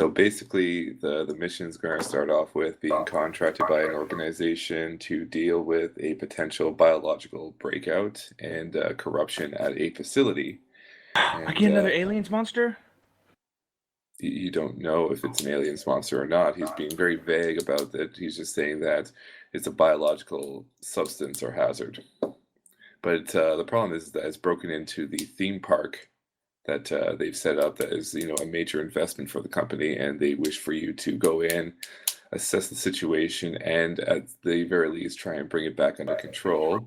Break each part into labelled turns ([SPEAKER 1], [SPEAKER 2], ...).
[SPEAKER 1] So basically, the mission is going to start off with being contracted by an organization to deal with a potential biological breakout and corruption at a facility. And,
[SPEAKER 2] Again, another aliens monster?
[SPEAKER 1] you don't know if it's an aliens monster or not. He's being very vague about it. He's just saying that it's a biological substance or hazard. But the problem is that it's broken into the theme park that they've set up that is, a major investment for the company, and they wish for you to go in, assess the situation, and at the very least try and bring it back under control.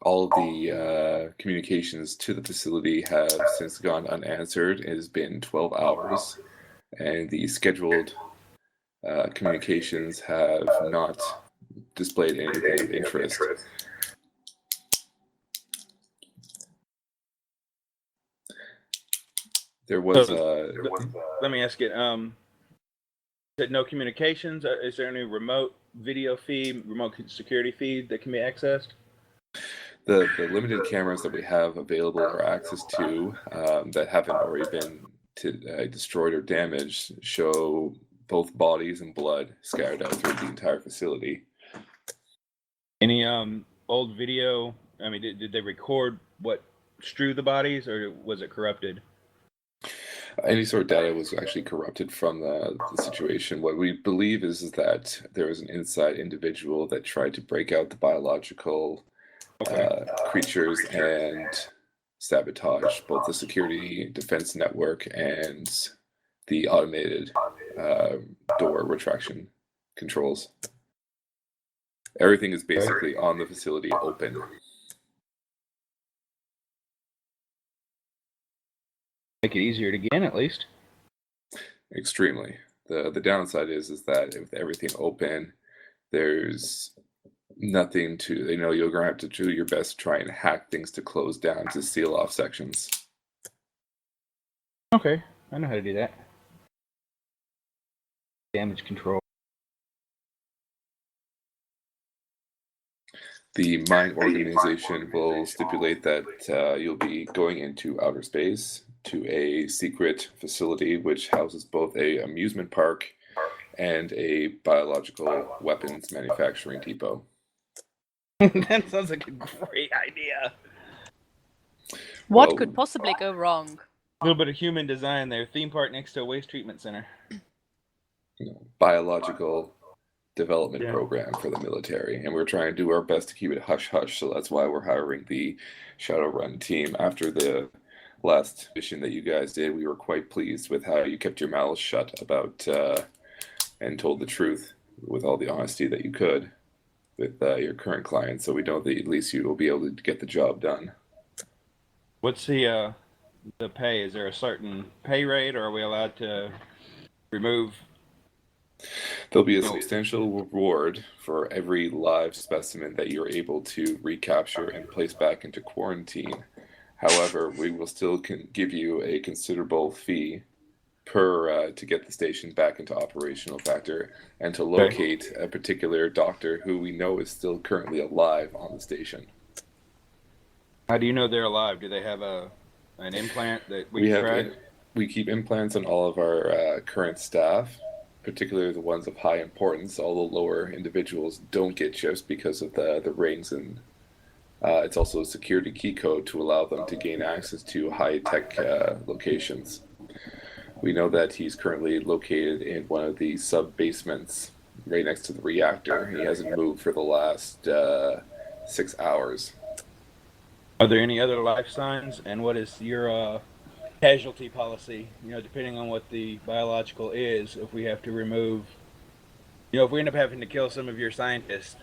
[SPEAKER 1] All of the communications to the facility have since gone unanswered. It has been 12 hours, and the scheduled communications have not displayed anything of interest. There was
[SPEAKER 2] let me ask it. Said no communications. Is there any remote video feed, remote security feed that can be accessed?
[SPEAKER 1] The limited cameras that we have available or access to that haven't already been destroyed or damaged show both bodies and blood scattered out through the entire facility.
[SPEAKER 2] Any old video? I mean, did they record what strewed the bodies, or was it corrupted?
[SPEAKER 1] Any sort of data was actually corrupted from the situation. What we believe is that there was an inside individual that tried to break out the biological creatures and sabotage both the security defense network and the automated door retraction controls. Everything is basically on the facility open.
[SPEAKER 2] Make it easier to get in, at least.
[SPEAKER 1] Extremely. The downside is that with everything open, there's nothing to, you're going to have to do your best to try and hack things to close down to seal off sections.
[SPEAKER 2] Okay, I know how to do that. Damage control.
[SPEAKER 1] The mine organization will stipulate that you'll be going into outer space to a secret facility which houses both a amusement park and a biological weapons manufacturing depot.
[SPEAKER 2] That sounds like a great idea.
[SPEAKER 3] What could possibly go wrong?
[SPEAKER 2] A little bit of human design there. Theme park next to a waste treatment center.
[SPEAKER 1] Biological development program for the military, and we're trying to do our best to keep it hush-hush, so that's why we're hiring the Shadowrun team. After the last mission that you guys did, we were quite pleased with how you kept your mouths shut about and told the truth with all the honesty that you could with your current clients, so we know that at least you will be able to get the job done.
[SPEAKER 2] What's the pay? Is there a certain pay rate, or are we allowed to remove?
[SPEAKER 1] There'll be a substantial reward for every live specimen that you're able to recapture and place back into quarantine. However, we will still give you a considerable fee per to get the station back into operational factor and to locate a particular doctor who we know is still currently alive on the station.
[SPEAKER 2] How do you know they're alive? Do they have an implant that we can try?
[SPEAKER 1] We keep implants on all of our current staff, particularly the ones of high importance. All the lower individuals don't get chips because of the rings, and it's also a security key code to allow them to gain access to high-tech locations. We know that he's currently located in one of the sub-basements right next to the reactor. He hasn't moved for the last 6 hours.
[SPEAKER 2] Are there any other life signs, and what is your casualty policy? Depending on what the biological is, if we have to remove, if we end up having to kill some of your scientists,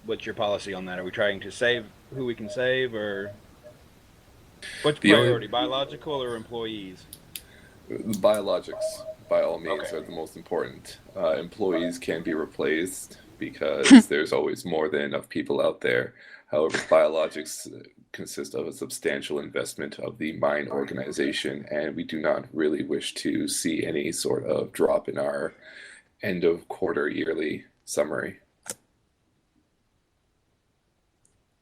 [SPEAKER 2] what's your policy on that? Are we trying to save who we can save, or what's priority, biological or employees?
[SPEAKER 1] The biologics, by all means, are the most important. Employees can be replaced because there's always more than enough people out there. However, biologics consist of a substantial investment of the mine organization, and we do not really wish to see any sort of drop in our end of quarter yearly summary.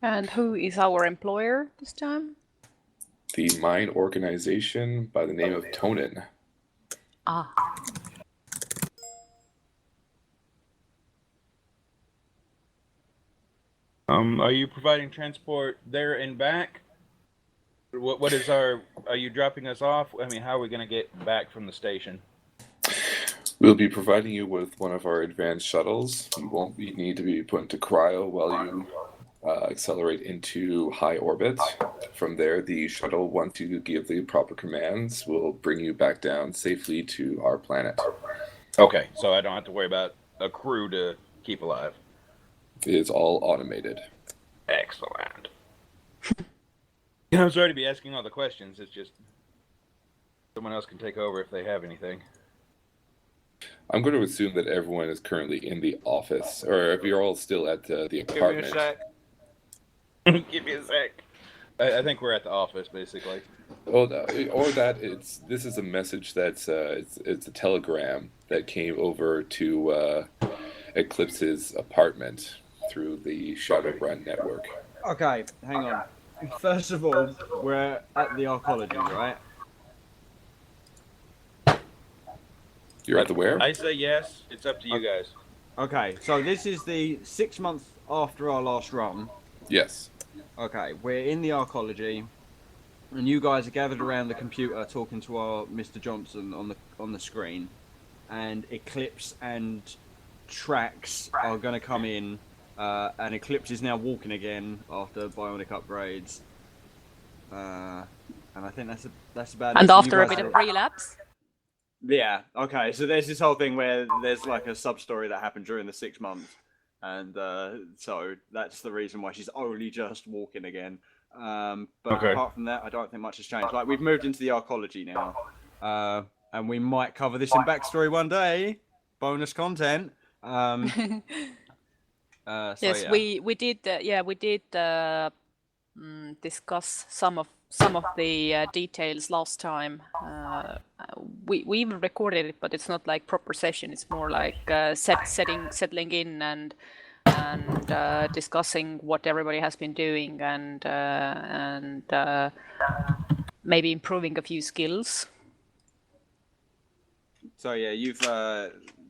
[SPEAKER 3] And who is our employer this time?
[SPEAKER 1] The mine organization by the name of Tonin.
[SPEAKER 3] Ah.
[SPEAKER 2] Are you providing transport there and back? What is our? Are you dropping us off? I mean, how are we going to get back from the station?
[SPEAKER 1] We'll be providing you with one of our advanced shuttles. You won't need to be put into cryo while you accelerate into high orbit. From there, the shuttle, once you give the proper commands, will bring you back down safely to our planet.
[SPEAKER 2] Okay, so I don't have to worry about a crew to keep alive.
[SPEAKER 1] It is all automated.
[SPEAKER 2] Excellent. I'm sorry to be asking all the questions. It's just someone else can take over if they have anything.
[SPEAKER 1] I'm going to assume that everyone is currently in the office, or if you're all still at the apartment.
[SPEAKER 2] Give me a sec. Give me a sec. I think we're at the office, basically.
[SPEAKER 1] Well, or that this is a message that's it's a telegram that came over to Eclipse's apartment through the Shadowrun network.
[SPEAKER 4] Okay, hang on. First of all, we're at the archaeology, right?
[SPEAKER 1] You're at the where?
[SPEAKER 2] I say yes. It's up to you guys.
[SPEAKER 4] Okay, so this is the 6 months after our last run.
[SPEAKER 1] Yes.
[SPEAKER 4] Okay, we're in the archaeology, and you guys are gathered around the computer talking to our Mr. Johnson on the screen, and Eclipse and Trax are going to come in, and Eclipse is now walking again after bionic upgrades, and I think that's about it.
[SPEAKER 3] And
[SPEAKER 4] So you
[SPEAKER 3] after a
[SPEAKER 4] guys
[SPEAKER 3] bit
[SPEAKER 4] are-
[SPEAKER 3] of relapse.
[SPEAKER 4] Yeah, okay, so there's this whole thing where there's like a sub-story that happened during the 6 months, and so that's the reason why she's only just walking again. But
[SPEAKER 2] Okay.
[SPEAKER 4] apart from that, I don't think much has changed. Like, we've moved into the archaeology now, and we might cover this in backstory one day. Bonus content. So,
[SPEAKER 3] Yes,
[SPEAKER 4] yeah.
[SPEAKER 3] we did. We did discuss some of the details last time. We even recorded it, but it's not like proper session. It's more like settling in and discussing what everybody has been doing and maybe improving a few skills.
[SPEAKER 4] So yeah, you've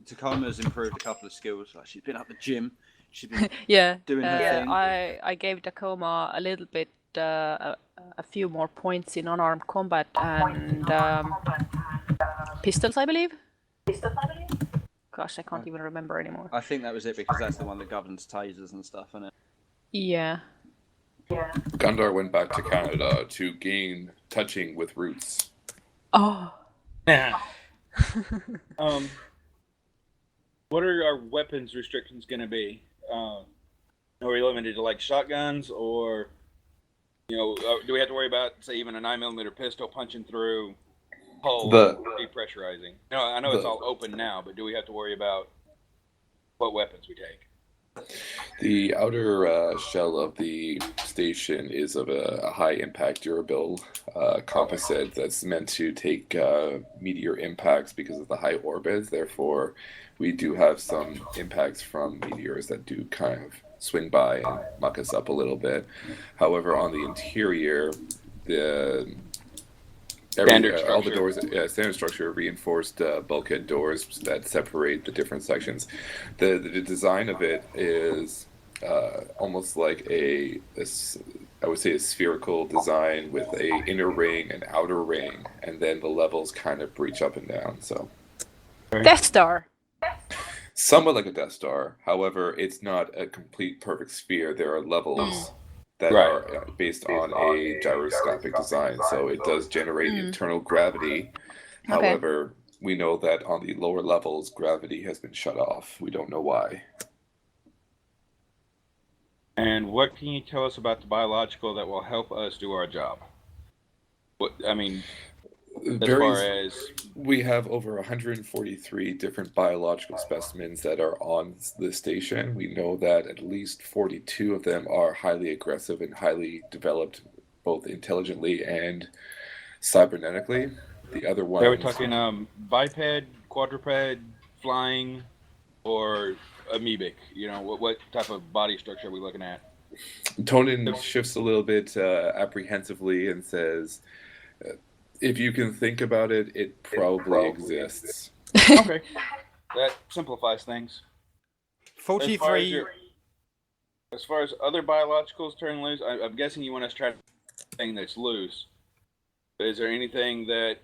[SPEAKER 4] Tacoma's improved a couple of skills. Like, she's been at the gym. She's been
[SPEAKER 3] Yeah,
[SPEAKER 4] doing her thing.
[SPEAKER 3] I gave Tacoma a little bit, a few more points in unarmed combat and pistols, I believe. Gosh, I can't even remember anymore.
[SPEAKER 4] I think that was it, because that's the one that governs tasers and stuff, isn't it?
[SPEAKER 3] Yeah.
[SPEAKER 1] Gundar went back to Canada to gain touching with roots.
[SPEAKER 3] Oh.
[SPEAKER 2] What are our weapons restrictions going to be? Are we limited to like shotguns, or do we have to worry about, say, even a 9mm pistol punching through hull, depressurizing? No, I know it's all open now, but do we have to worry about what weapons we take?
[SPEAKER 1] The outer shell of the station is of a high impact durable composite that's meant to take meteor impacts because of the high orbit. Therefore, we do have some impacts from meteors that do kind of swing by and muck us up a little bit. However, on the interior, all the doors, standard structure, reinforced bulkhead doors that separate the different sections. The design of it is almost like I would say a spherical design with a inner ring and outer ring, and then the levels kind of breach up and down. So,
[SPEAKER 3] Death Star.
[SPEAKER 1] Somewhat like a Death Star. However, it's not a complete perfect sphere. There are levels that are based on a gyroscopic design, so it does generate internal gravity. However, we know that on the lower levels, gravity has been shut off. We don't know why.
[SPEAKER 2] And what can you tell us about the biological that will help us do our job?
[SPEAKER 1] We have over 143 different biological specimens that are on the station. We know that at least 42 of them are highly aggressive and highly developed, both intelligently and cybernetically. The other ones...
[SPEAKER 2] Are we talking biped, quadruped, flying, or amoebic? What type of body structure are we looking at?
[SPEAKER 1] Tonin shifts a little bit apprehensively and says, if you can think about it, it probably exists.
[SPEAKER 2] Okay, that simplifies things.
[SPEAKER 4] 43.
[SPEAKER 2] As far as other biologicals turning loose, I'm guessing you want us to try anything that's loose. But is there anything that...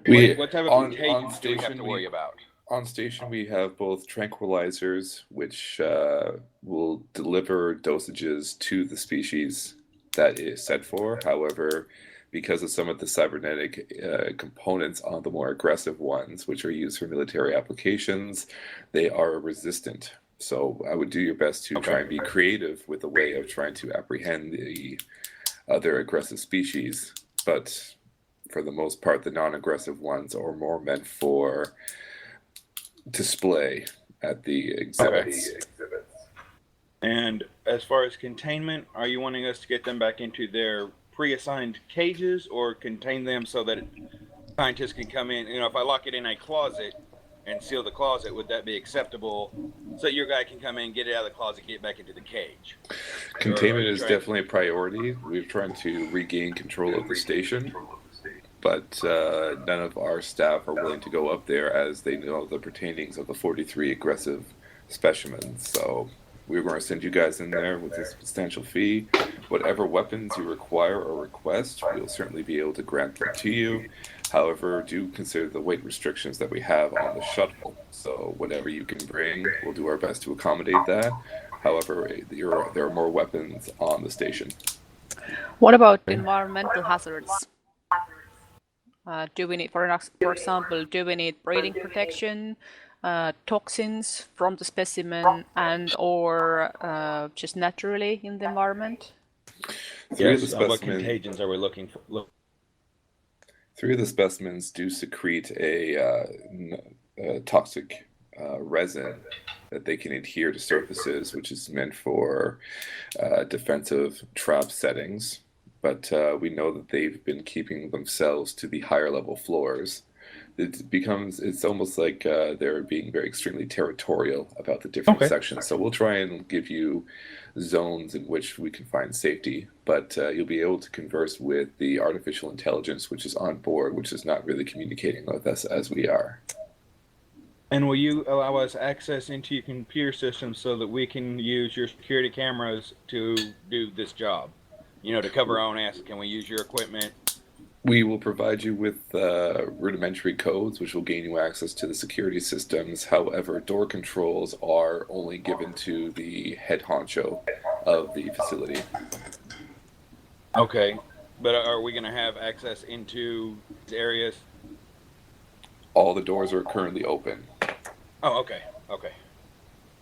[SPEAKER 2] what type of contagions do we have to worry about?
[SPEAKER 1] On station, we have both tranquilizers, which will deliver dosages to the species that it is set for. However, because of some of the cybernetic components on the more aggressive ones, which are used for military applications, they are resistant. So I would do your best to try and be creative with a way of trying to apprehend the other aggressive species. But for the most part, the non-aggressive ones are more meant for display at the exhibits.
[SPEAKER 2] And as far as containment, are you wanting us to get them back into their pre-assigned cages or contain them so that scientists can come in? You know, if I lock it in a closet and seal the closet, would that be acceptable so your guy can come in, get it out of the closet, get back into the cage?
[SPEAKER 1] Containment is definitely a priority. We're trying to regain control of the station, but none of our staff are willing to go up there as they know the pertainings of the 43 aggressive specimens. So we're going to send you guys in there with a substantial fee. Whatever weapons you require or request, we'll certainly be able to grant them to you. However, do consider the weight restrictions that we have on the shuttle. So whatever you can bring, we'll do our best to accommodate that. However, there are more weapons on the station.
[SPEAKER 3] What about environmental hazards? Do we need, for example, do we need breathing protection, toxins from the specimen, and or just naturally in the environment?
[SPEAKER 2] What contagions are we looking for?
[SPEAKER 1] 3 of the specimens do secrete a toxic resin that they can adhere to surfaces, which is meant for defensive trap settings. But we know that they've been keeping themselves to the higher level floors. It's almost like they're being very extremely territorial about the different sections. So we'll try and give you zones in which we can find safety, but you'll be able to converse with the artificial intelligence which is on board, which is not really communicating with us as we are.
[SPEAKER 2] And will you allow us access into your computer system so that we can use your security cameras to do this job? You know, to cover our own asses, can we use your equipment?
[SPEAKER 1] We will provide you with rudimentary codes, which will gain you access to the security systems. However, door controls are only given to the head honcho of the facility.
[SPEAKER 2] Okay, but are we going to have access into these areas?
[SPEAKER 1] All the doors are currently open.
[SPEAKER 2] Oh, okay.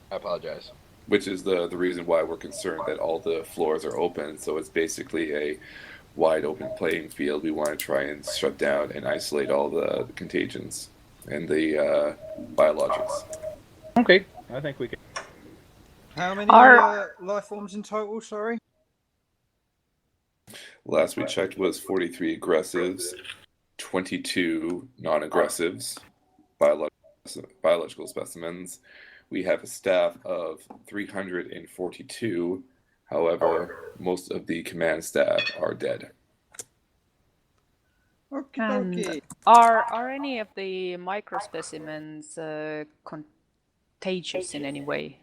[SPEAKER 2] I apologize.
[SPEAKER 1] Which is the reason why we're concerned that all the floors are open. So it's basically a wide open playing field. We want to try and shut down and isolate all the contagions and the biologics.
[SPEAKER 2] Okay, I think we can.
[SPEAKER 4] How many life forms in total, sorry?
[SPEAKER 1] Last we checked was 43 aggressives, 22 non-aggressives, biological specimens. We have a staff of 342. However, most of the command staff are dead.
[SPEAKER 4] Okay.
[SPEAKER 3] Are any of the microspecimens contagious in any way?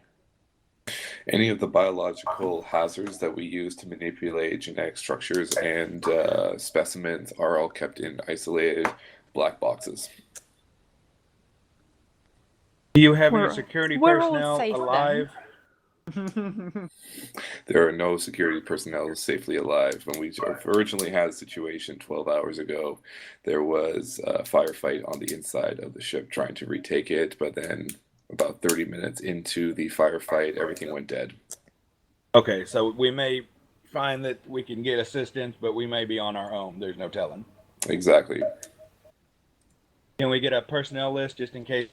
[SPEAKER 1] Any of the biological hazards that we use to manipulate genetic structures and specimens are all kept in isolated black boxes.
[SPEAKER 2] Do you have any security personnel
[SPEAKER 3] safe,
[SPEAKER 2] alive?
[SPEAKER 1] There are no security personnel safely alive. When we originally had a situation 12 hours ago, there was a firefight on the inside of the ship trying to retake it, but then about 30 minutes into the firefight, everything went dead.
[SPEAKER 2] Okay, so we may find that we can get assistance, but we may be on our own. There's no telling.
[SPEAKER 1] Exactly.
[SPEAKER 2] Can we get a personnel list just in case?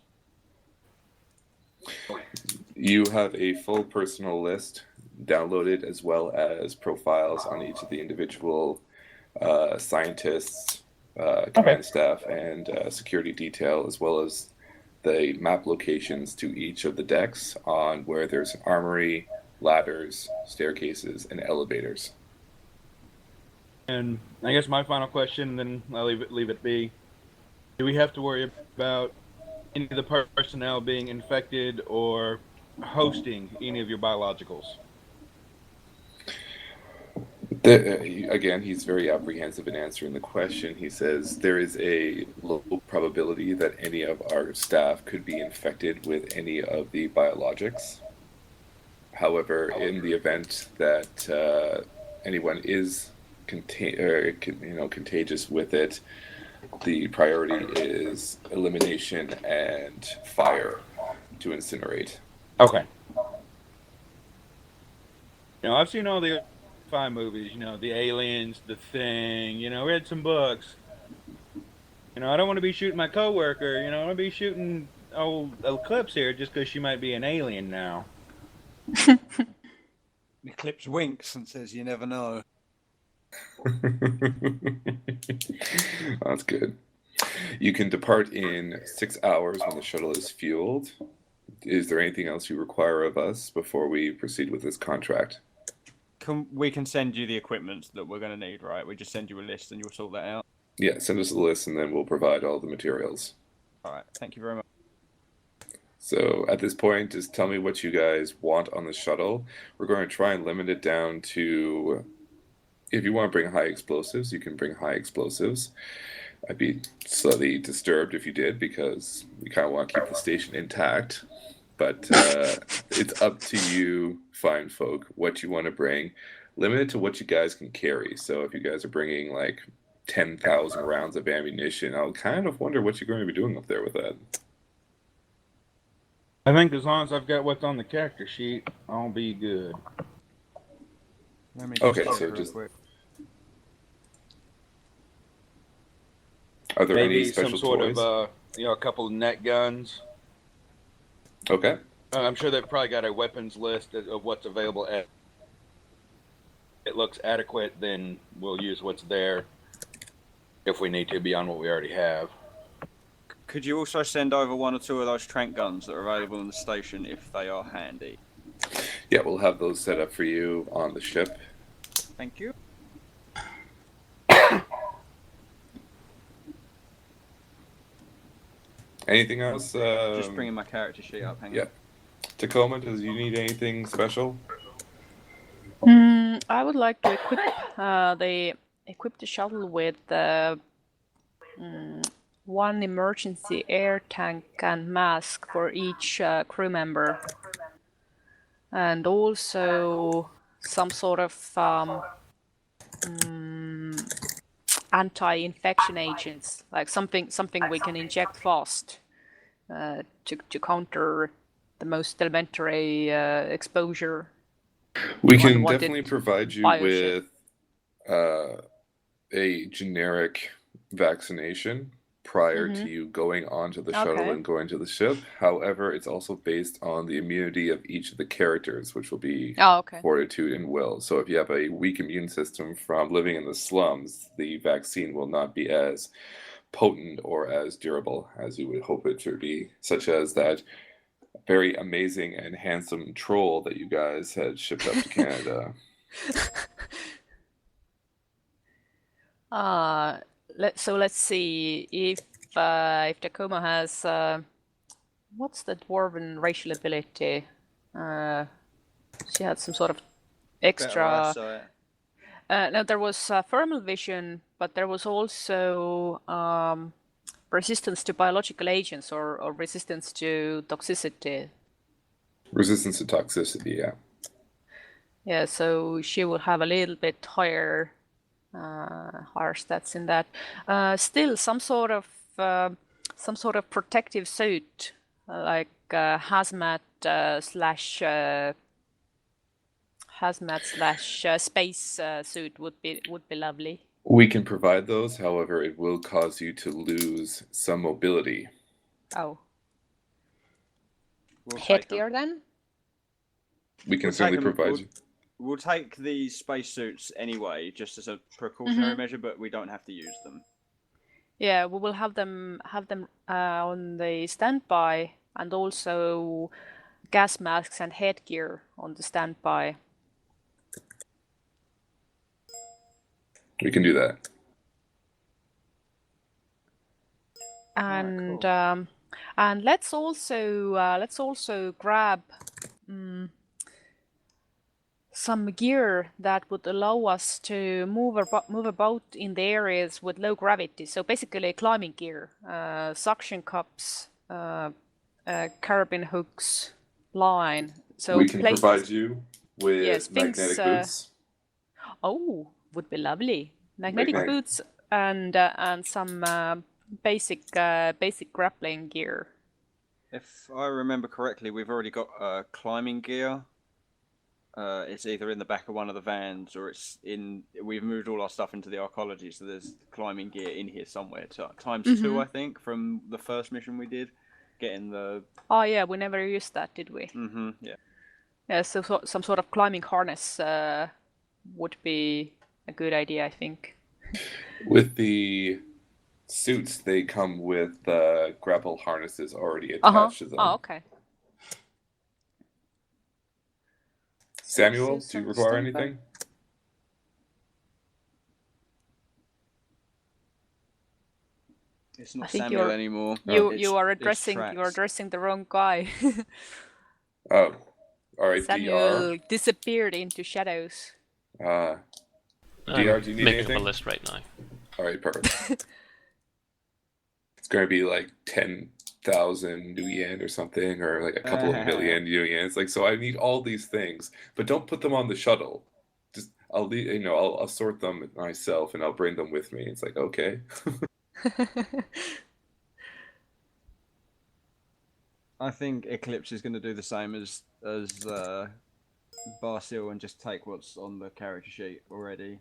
[SPEAKER 1] You have a full personnel list downloaded, as well as profiles on each of the individual scientists, command staff, and security detail, as well as the map locations to each of the decks on where there's an armory, ladders, staircases, and elevators.
[SPEAKER 2] And I guess my final question, then I'll leave it be. Do we have to worry about any of the personnel being infected or hosting any of your biologicals?
[SPEAKER 1] Again, he's very apprehensive in answering the question. He says there is a low probability that any of our staff could be infected with any of the biologics. However, in the event that anyone is contagious with it, the priority is elimination and fire to incinerate.
[SPEAKER 2] Okay. I've seen all the sci-fi movies, the aliens, the thing, read some books. I don't want to be shooting my coworker, I want to be shooting old Eclipse here just because she might be an alien now.
[SPEAKER 5] Eclipse winks and says, "You never know."
[SPEAKER 1] That's good. You can depart in 6 hours when the shuttle is fueled. Is there anything else you require of us before we proceed with this contract?
[SPEAKER 4] We can send you the equipment that we're going to need, right? We just send you a list and you'll sort that out.
[SPEAKER 1] Yeah, send us a list and then we'll provide all the materials.
[SPEAKER 4] All right, thank you very much.
[SPEAKER 1] So at this point, just tell me what you guys want on the shuttle. We're going to try and limit it down to, if you want to bring high explosives, you can bring high explosives. I'd be slightly disturbed if you did, because we kind of want to keep the station intact. But it's up to you, fine folk, what you want to bring. Limit it to what you guys can carry. So if you guys are bringing like 10,000 rounds of ammunition, I'll kind of wonder what you're going to be doing up there with that.
[SPEAKER 2] I think as long as I've got what's on the character sheet, I'll be good.
[SPEAKER 1] Okay, so just... Are there
[SPEAKER 2] maybe
[SPEAKER 1] any special
[SPEAKER 2] some sort
[SPEAKER 1] toys?
[SPEAKER 2] of, a couple of net guns.
[SPEAKER 1] Okay.
[SPEAKER 2] I'm sure they've probably got a weapons list of what's available. It looks adequate, then we'll use what's there if we need to beyond what we already have.
[SPEAKER 4] Could you also send over one or two of those trank guns that are available in the station if they are handy?
[SPEAKER 1] Yeah, we'll have those set up for you on the ship.
[SPEAKER 4] Thank you.
[SPEAKER 1] Anything else?
[SPEAKER 4] Just bringing my character sheet up. Hang on.
[SPEAKER 1] Tacoma, do you need anything special?
[SPEAKER 3] I would like to equip the shuttle with one emergency air tank and mask for each crew member, and also some sort of anti-infection agents, like something we can inject fast to counter the most elementary exposure.
[SPEAKER 1] We can definitely provide you with a generic vaccination prior to you going onto the shuttle and going to the ship. However, it's also based on the immunity of each of the characters, which will be fortitude and will. So if you have a weak immune system from living in the slums, the vaccine will not be as potent or as durable as you would hope it to be, such as that very amazing and handsome troll that you guys had shipped up to Canada.
[SPEAKER 3] Let's see if Tacoma has what's the dwarven racial ability? She had some sort of extra. No, there was thermal vision, but there was also resistance to biological agents or resistance to toxicity.
[SPEAKER 1] Resistance to toxicity, yeah.
[SPEAKER 3] Yeah, so she will have a little bit higher stats in that. Still, some sort of protective suit, like hazmat / space suit would be lovely.
[SPEAKER 1] We can provide those, however, it will cause you to lose some mobility.
[SPEAKER 3] Oh.
[SPEAKER 4] Headgear
[SPEAKER 3] then?
[SPEAKER 1] We can certainly provide you.
[SPEAKER 4] We'll take these spacesuits anyway, just as a precautionary measure, but we don't have to use them.
[SPEAKER 3] Yeah, we will have them on the standby, and also gas masks and headgear on the standby.
[SPEAKER 1] We can do that.
[SPEAKER 3] And
[SPEAKER 4] cool.
[SPEAKER 3] and let's also grab some gear that would allow us to move about in the areas with low gravity. So basically, climbing gear, suction cups, carabin hooks, line. So
[SPEAKER 1] We can
[SPEAKER 3] places,
[SPEAKER 1] provide you
[SPEAKER 3] yes,
[SPEAKER 1] with
[SPEAKER 3] things.
[SPEAKER 1] magnetic boots.
[SPEAKER 3] Oh, would be lovely. Magnetic
[SPEAKER 1] Magnetic-
[SPEAKER 3] boots and some basic grappling gear.
[SPEAKER 4] If I remember correctly, we've already got climbing gear. It's either in the back of one of the vans or it's in. We've moved all our stuff into the arcology, so there's climbing gear in here somewhere. Times 2, I think, from the first mission we did, getting the.
[SPEAKER 3] Oh yeah, we never used that, did we?
[SPEAKER 4] Yeah.
[SPEAKER 3] Yeah, so some sort of climbing harness would be a good idea, I think.
[SPEAKER 1] With the suits, they come with grapple harnesses already attached to them.
[SPEAKER 3] Oh, okay.
[SPEAKER 1] Samuel,
[SPEAKER 3] Suits
[SPEAKER 1] do you
[SPEAKER 3] on
[SPEAKER 1] require
[SPEAKER 3] standby.
[SPEAKER 1] anything?
[SPEAKER 4] It's not
[SPEAKER 3] I think
[SPEAKER 4] Samuel anymore.
[SPEAKER 3] you are
[SPEAKER 4] It's
[SPEAKER 3] addressing the wrong guy.
[SPEAKER 1] Oh, all right,
[SPEAKER 3] Samuel disappeared into shadows.
[SPEAKER 1] DR.
[SPEAKER 6] I'm
[SPEAKER 1] DR, do you need
[SPEAKER 6] making up
[SPEAKER 1] anything?
[SPEAKER 6] a list right now.
[SPEAKER 1] All right, perfect. It's going to be like 10,000 new yen or something, or like a couple of million new yen. It's like, so I need all these things, but don't put them on the shuttle. Just I'll sort them myself and I'll bring them with me. It's like, okay.
[SPEAKER 4] I think Eclipse is going to do the same as Barsil and just take what's on the character sheet already.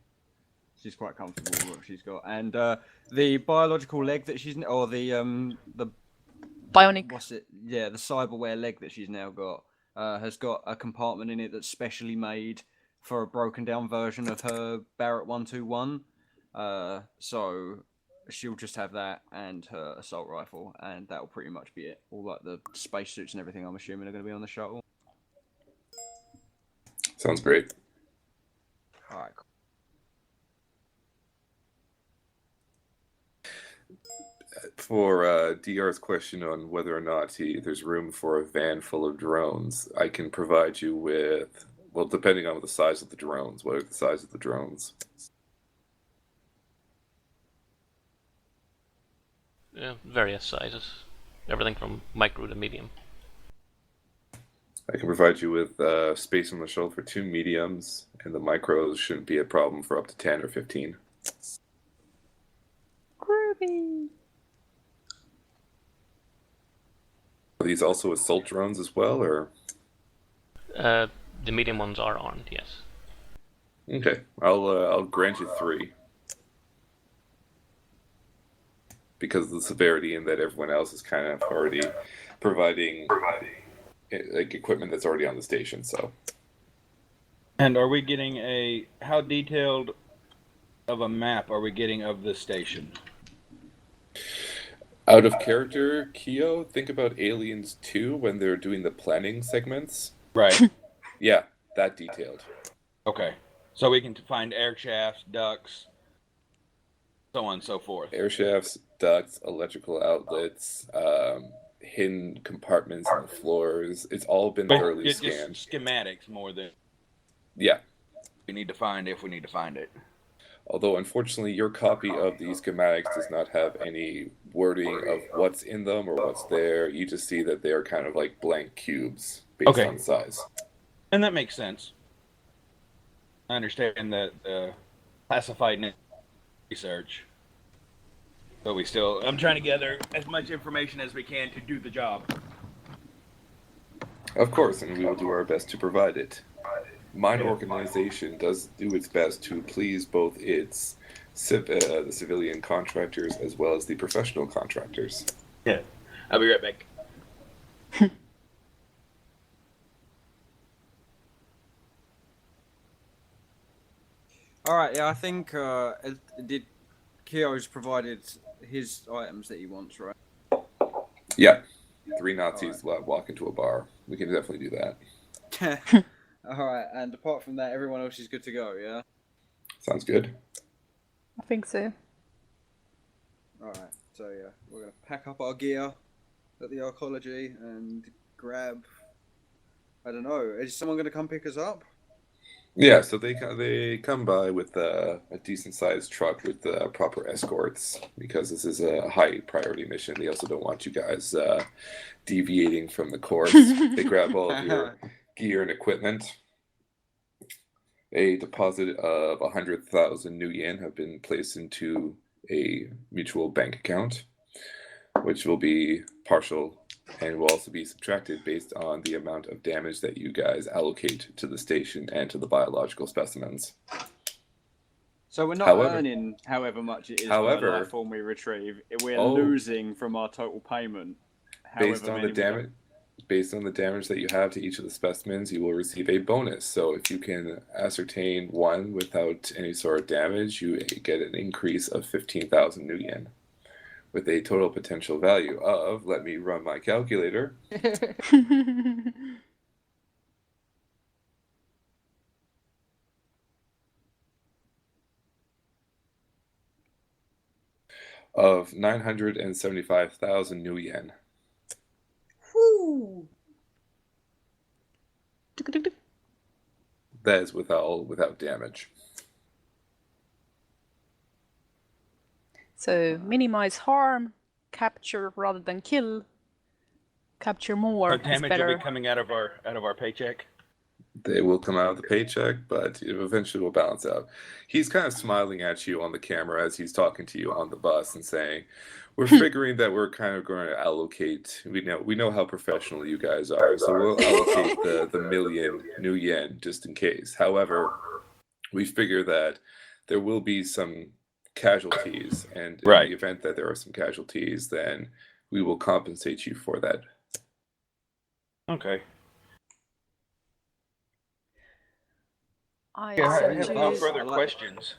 [SPEAKER 4] She's quite comfortable with what she's got, and the biological leg that she's or the
[SPEAKER 3] Bionic.
[SPEAKER 4] what's it? Yeah, the cyberware leg that she's now got has got a compartment in it that's specially made for a broken down version of her Barrett 121. So she'll just have that and her assault rifle, and that'll pretty much be it. All like the spacesuits and everything, I'm assuming, are going to be on the shuttle.
[SPEAKER 1] Sounds great.
[SPEAKER 4] All right. Cool.
[SPEAKER 1] For DR's question on whether or not there's room for a van full of drones, I can provide you with, well, depending on the size of the drones. What are the size of the drones?
[SPEAKER 6] Yeah, various sizes. Everything from micro to medium.
[SPEAKER 1] I can provide you with space on the shuttle for 2 mediums, and the micros shouldn't be a problem for up to 10 or 15.
[SPEAKER 3] Groovy.
[SPEAKER 1] Are these also assault drones as well, or?
[SPEAKER 6] The medium ones are armed, yes.
[SPEAKER 1] Okay, I'll grant you 3. Because of the severity and that everyone else is kind of already providing like equipment that's already on the station, so.
[SPEAKER 2] And are we getting how detailed of a map are we getting of the station?
[SPEAKER 1] Out of character, Kyo, think about Aliens 2 when they're doing the planning segments.
[SPEAKER 2] Right.
[SPEAKER 1] Yeah, that detailed.
[SPEAKER 2] Okay. So we can find air shafts, ducts, so on and so forth.
[SPEAKER 1] Air shafts, ducts, electrical outlets, hidden compartments on the floors. It's all been thoroughly
[SPEAKER 2] Just
[SPEAKER 1] scanned.
[SPEAKER 2] schematics more than
[SPEAKER 1] Yeah.
[SPEAKER 2] we need to find if we need to find it.
[SPEAKER 1] Although, unfortunately, your copy of the schematics does not have any wording of what's in them or what's there. You just see that they are kind of like blank cubes based on size.
[SPEAKER 2] And that makes sense. I understand that classified research. But I'm trying to gather as much information as we can to do the job.
[SPEAKER 1] Of course, and we will do our best to provide it. Mine organization does do its best to please both the civilian contractors as well as the professional contractors.
[SPEAKER 2] Yeah. I'll be right back.
[SPEAKER 4] All right. Yeah, I think Keo's provided his items that he wants, right?
[SPEAKER 1] Yeah. 3 Nazis walk into a bar. We can definitely do that.
[SPEAKER 4] Alright, and apart from that, everyone else is good to go, yeah?
[SPEAKER 1] Sounds good.
[SPEAKER 3] I think so.
[SPEAKER 4] Alright, so yeah, we're going to pack up our gear at the arcology and grab... I don't know, is someone going to come pick us up?
[SPEAKER 1] Yeah, so they come by with a decent sized truck with proper escorts because this is a high priority mission. They also don't want you guys deviating from the course. They grab all of your gear and equipment. A deposit of 100,000 new yen have been placed into a mutual bank account, which will be partial and will also be subtracted based on the amount of damage that you guys allocate to the station and to the biological specimens.
[SPEAKER 4] So we're not earning however much it is per life form we retrieve. We're losing from our total payment.
[SPEAKER 1] Based on the damage that you have to each of the specimens, you will receive a bonus. So if you can ascertain one without any sort of damage, you get an increase of 15,000 new yen. With a total potential value of, let me run my calculator, of 975,000 new yen.
[SPEAKER 4] Woo!
[SPEAKER 1] That is without damage.
[SPEAKER 3] So minimize harm, capture rather than kill. Capture more
[SPEAKER 2] The damage
[SPEAKER 3] is better.
[SPEAKER 2] will be coming out of our paycheck.
[SPEAKER 1] They will come out of the paycheck, but it eventually will balance out. He's kind of smiling at you on the camera as he's talking to you on the bus and saying, "We're figuring that we're kind of going to allocate. We know how professional you guys are, so we'll allocate the million new yen just in case. However, we figure that there will be some casualties, and in the event that there are some casualties, then we will compensate you for that."
[SPEAKER 2] Okay.
[SPEAKER 3] I
[SPEAKER 2] have no further questions.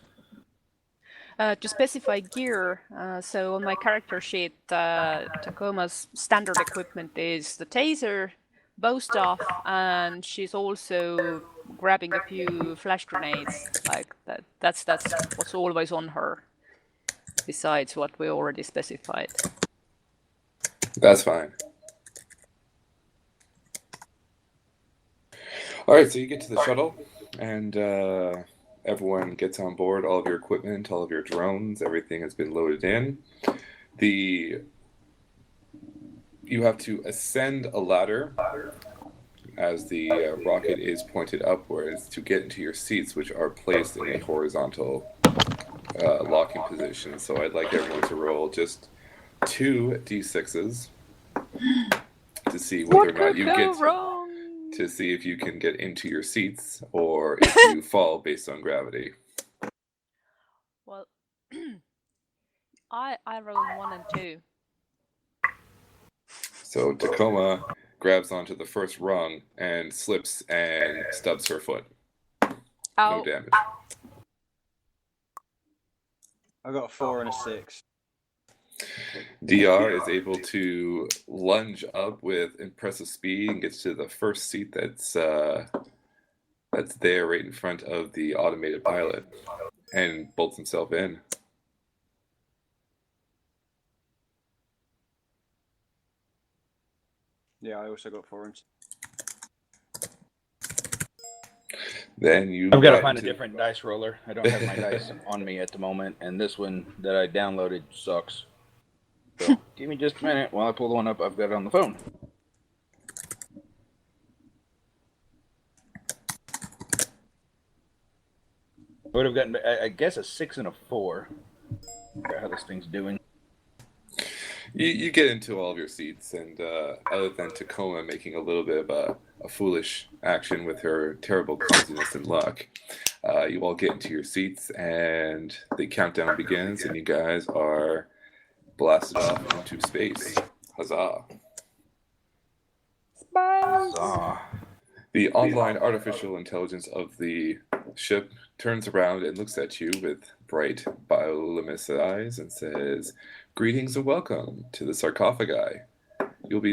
[SPEAKER 3] To specify gear, so on my character sheet, Tacoma's standard equipment is the taser, bow staff, and she's also grabbing a few flash grenades. Like that. That's what's always on her, besides what we already specified.
[SPEAKER 1] That's fine. All right, so you get to the shuttle, and everyone gets on board. All of your equipment, all of your drones, everything has been loaded in. You have to ascend a ladder as the rocket is pointed upwards to get into your seats, which are placed in a horizontal locking position. So I'd like everyone to roll just 2 d6s to see whether or not you get to see if you can get into your seats or if you fall based on gravity.
[SPEAKER 3] Well, I rolled 1 and 2.
[SPEAKER 1] So Tacoma grabs onto the first rung and slips and stubs her foot.
[SPEAKER 3] Ow.
[SPEAKER 1] No damage.
[SPEAKER 4] I got a 4 and a 6.
[SPEAKER 1] DR is able to lunge up with impressive speed and gets to the first seat that's there right in front of the automated pilot and bolts himself in.
[SPEAKER 4] Yeah, I also got 4 and 6.
[SPEAKER 1] Then you.
[SPEAKER 2] I've got to find a different dice roller. I don't have my dice on me at the moment, and this one that I downloaded sucks. So give me just a minute while I pull the one up I've got on the phone. I would have gotten, I guess, a 6 and a 4. How this thing's doing.
[SPEAKER 1] You get into all of your seats, and other than Tacoma making a little bit of a foolish action with her terrible clumsiness and luck, you all get into your seats, and the countdown begins, and you guys are blasted off into space. Huzzah.
[SPEAKER 3] Spice.
[SPEAKER 2] Huzzah.
[SPEAKER 1] The online artificial intelligence of the Ship turns around and looks at you with bright bioluminescent eyes and says, "Greetings and welcome to the sarcophagi. It'll be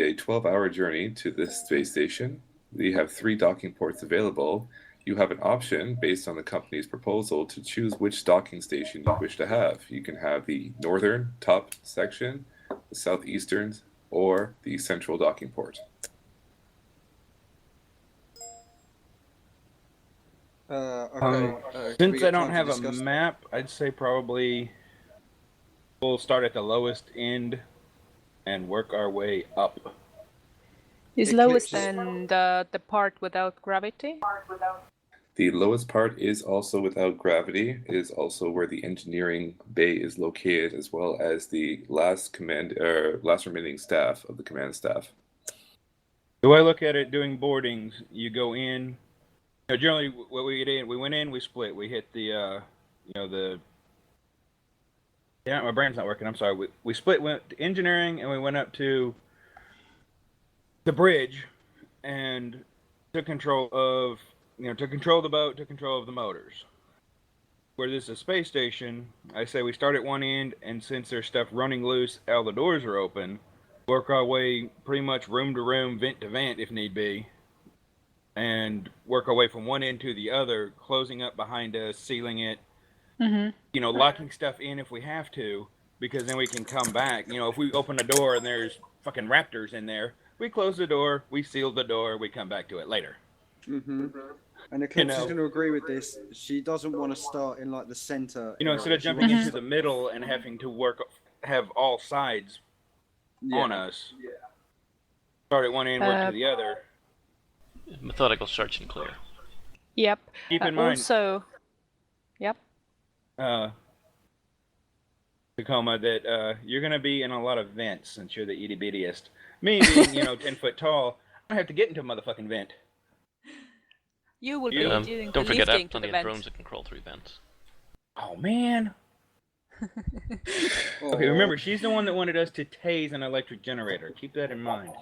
[SPEAKER 1] a 12-hour journey to this space station. We have 3 docking ports available. You have an option, based on the company's proposal, to choose which docking station you wish to have. You can have the northern top section, the southeastern, or the central docking port."
[SPEAKER 4] Okay.
[SPEAKER 2] Since I don't have a map, I'd say probably we'll start at the lowest end and work our way up.
[SPEAKER 3] Is lowest end the part without gravity?
[SPEAKER 1] The lowest part is also without gravity. It is also where the engineering bay is located, as well as the last remaining staff of the command staff.
[SPEAKER 2] The way I look at it, doing boardings, you go in. Generally, what we get in, we went in, we split. We hit the, yeah, my brain's not working. I'm sorry. We split, went to engineering, and we went up to the bridge, and took control of, took control of the boat, took control of the motors. Where this is a space station, I say we start at one end, and since there's stuff running loose, all the doors are open, work our way pretty much room to room, vent to vent if need be, and work our way from one end to the other, closing up behind us, sealing it, locking stuff in if we have to, because then we can come back. If we open the door and there's fucking raptors in there, we close the door, we seal the door, we come back to it later.
[SPEAKER 4] And Eclipse is going to agree with this. She doesn't want to start in like the center.
[SPEAKER 2] Instead of jumping into the middle and having to have all sides on us. Start at one end, work to the other.
[SPEAKER 6] Methodical search and clear.
[SPEAKER 3] Yep.
[SPEAKER 2] Keep in mind.
[SPEAKER 3] Also, yep.
[SPEAKER 2] Tacoma, that you're going to be in a lot of vents since you're the itty bittiest. Me being, 10 foot tall, I have to get into a motherfucking vent.
[SPEAKER 3] You will be doing
[SPEAKER 6] don't
[SPEAKER 3] the
[SPEAKER 6] forget I
[SPEAKER 3] lifting
[SPEAKER 6] have
[SPEAKER 3] to the
[SPEAKER 6] plenty of
[SPEAKER 3] vent.
[SPEAKER 6] drones that can crawl through vents.
[SPEAKER 2] Oh, man. Okay, remember, she's the one that wanted us to tase an electric generator. Keep that in mind.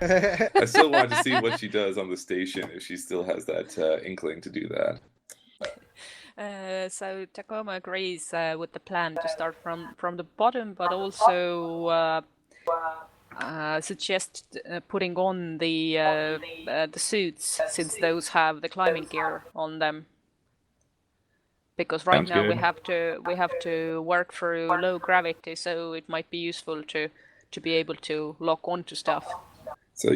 [SPEAKER 1] I still want to see what she does on the station, if she still has that inkling to do that.
[SPEAKER 3] So Tacoma agrees with the plan to start from the bottom, but also suggest putting on the suits, since those have the climbing gear on them. Because right now we have to work through low gravity, so it might be useful to be able to lock onto stuff.
[SPEAKER 1] So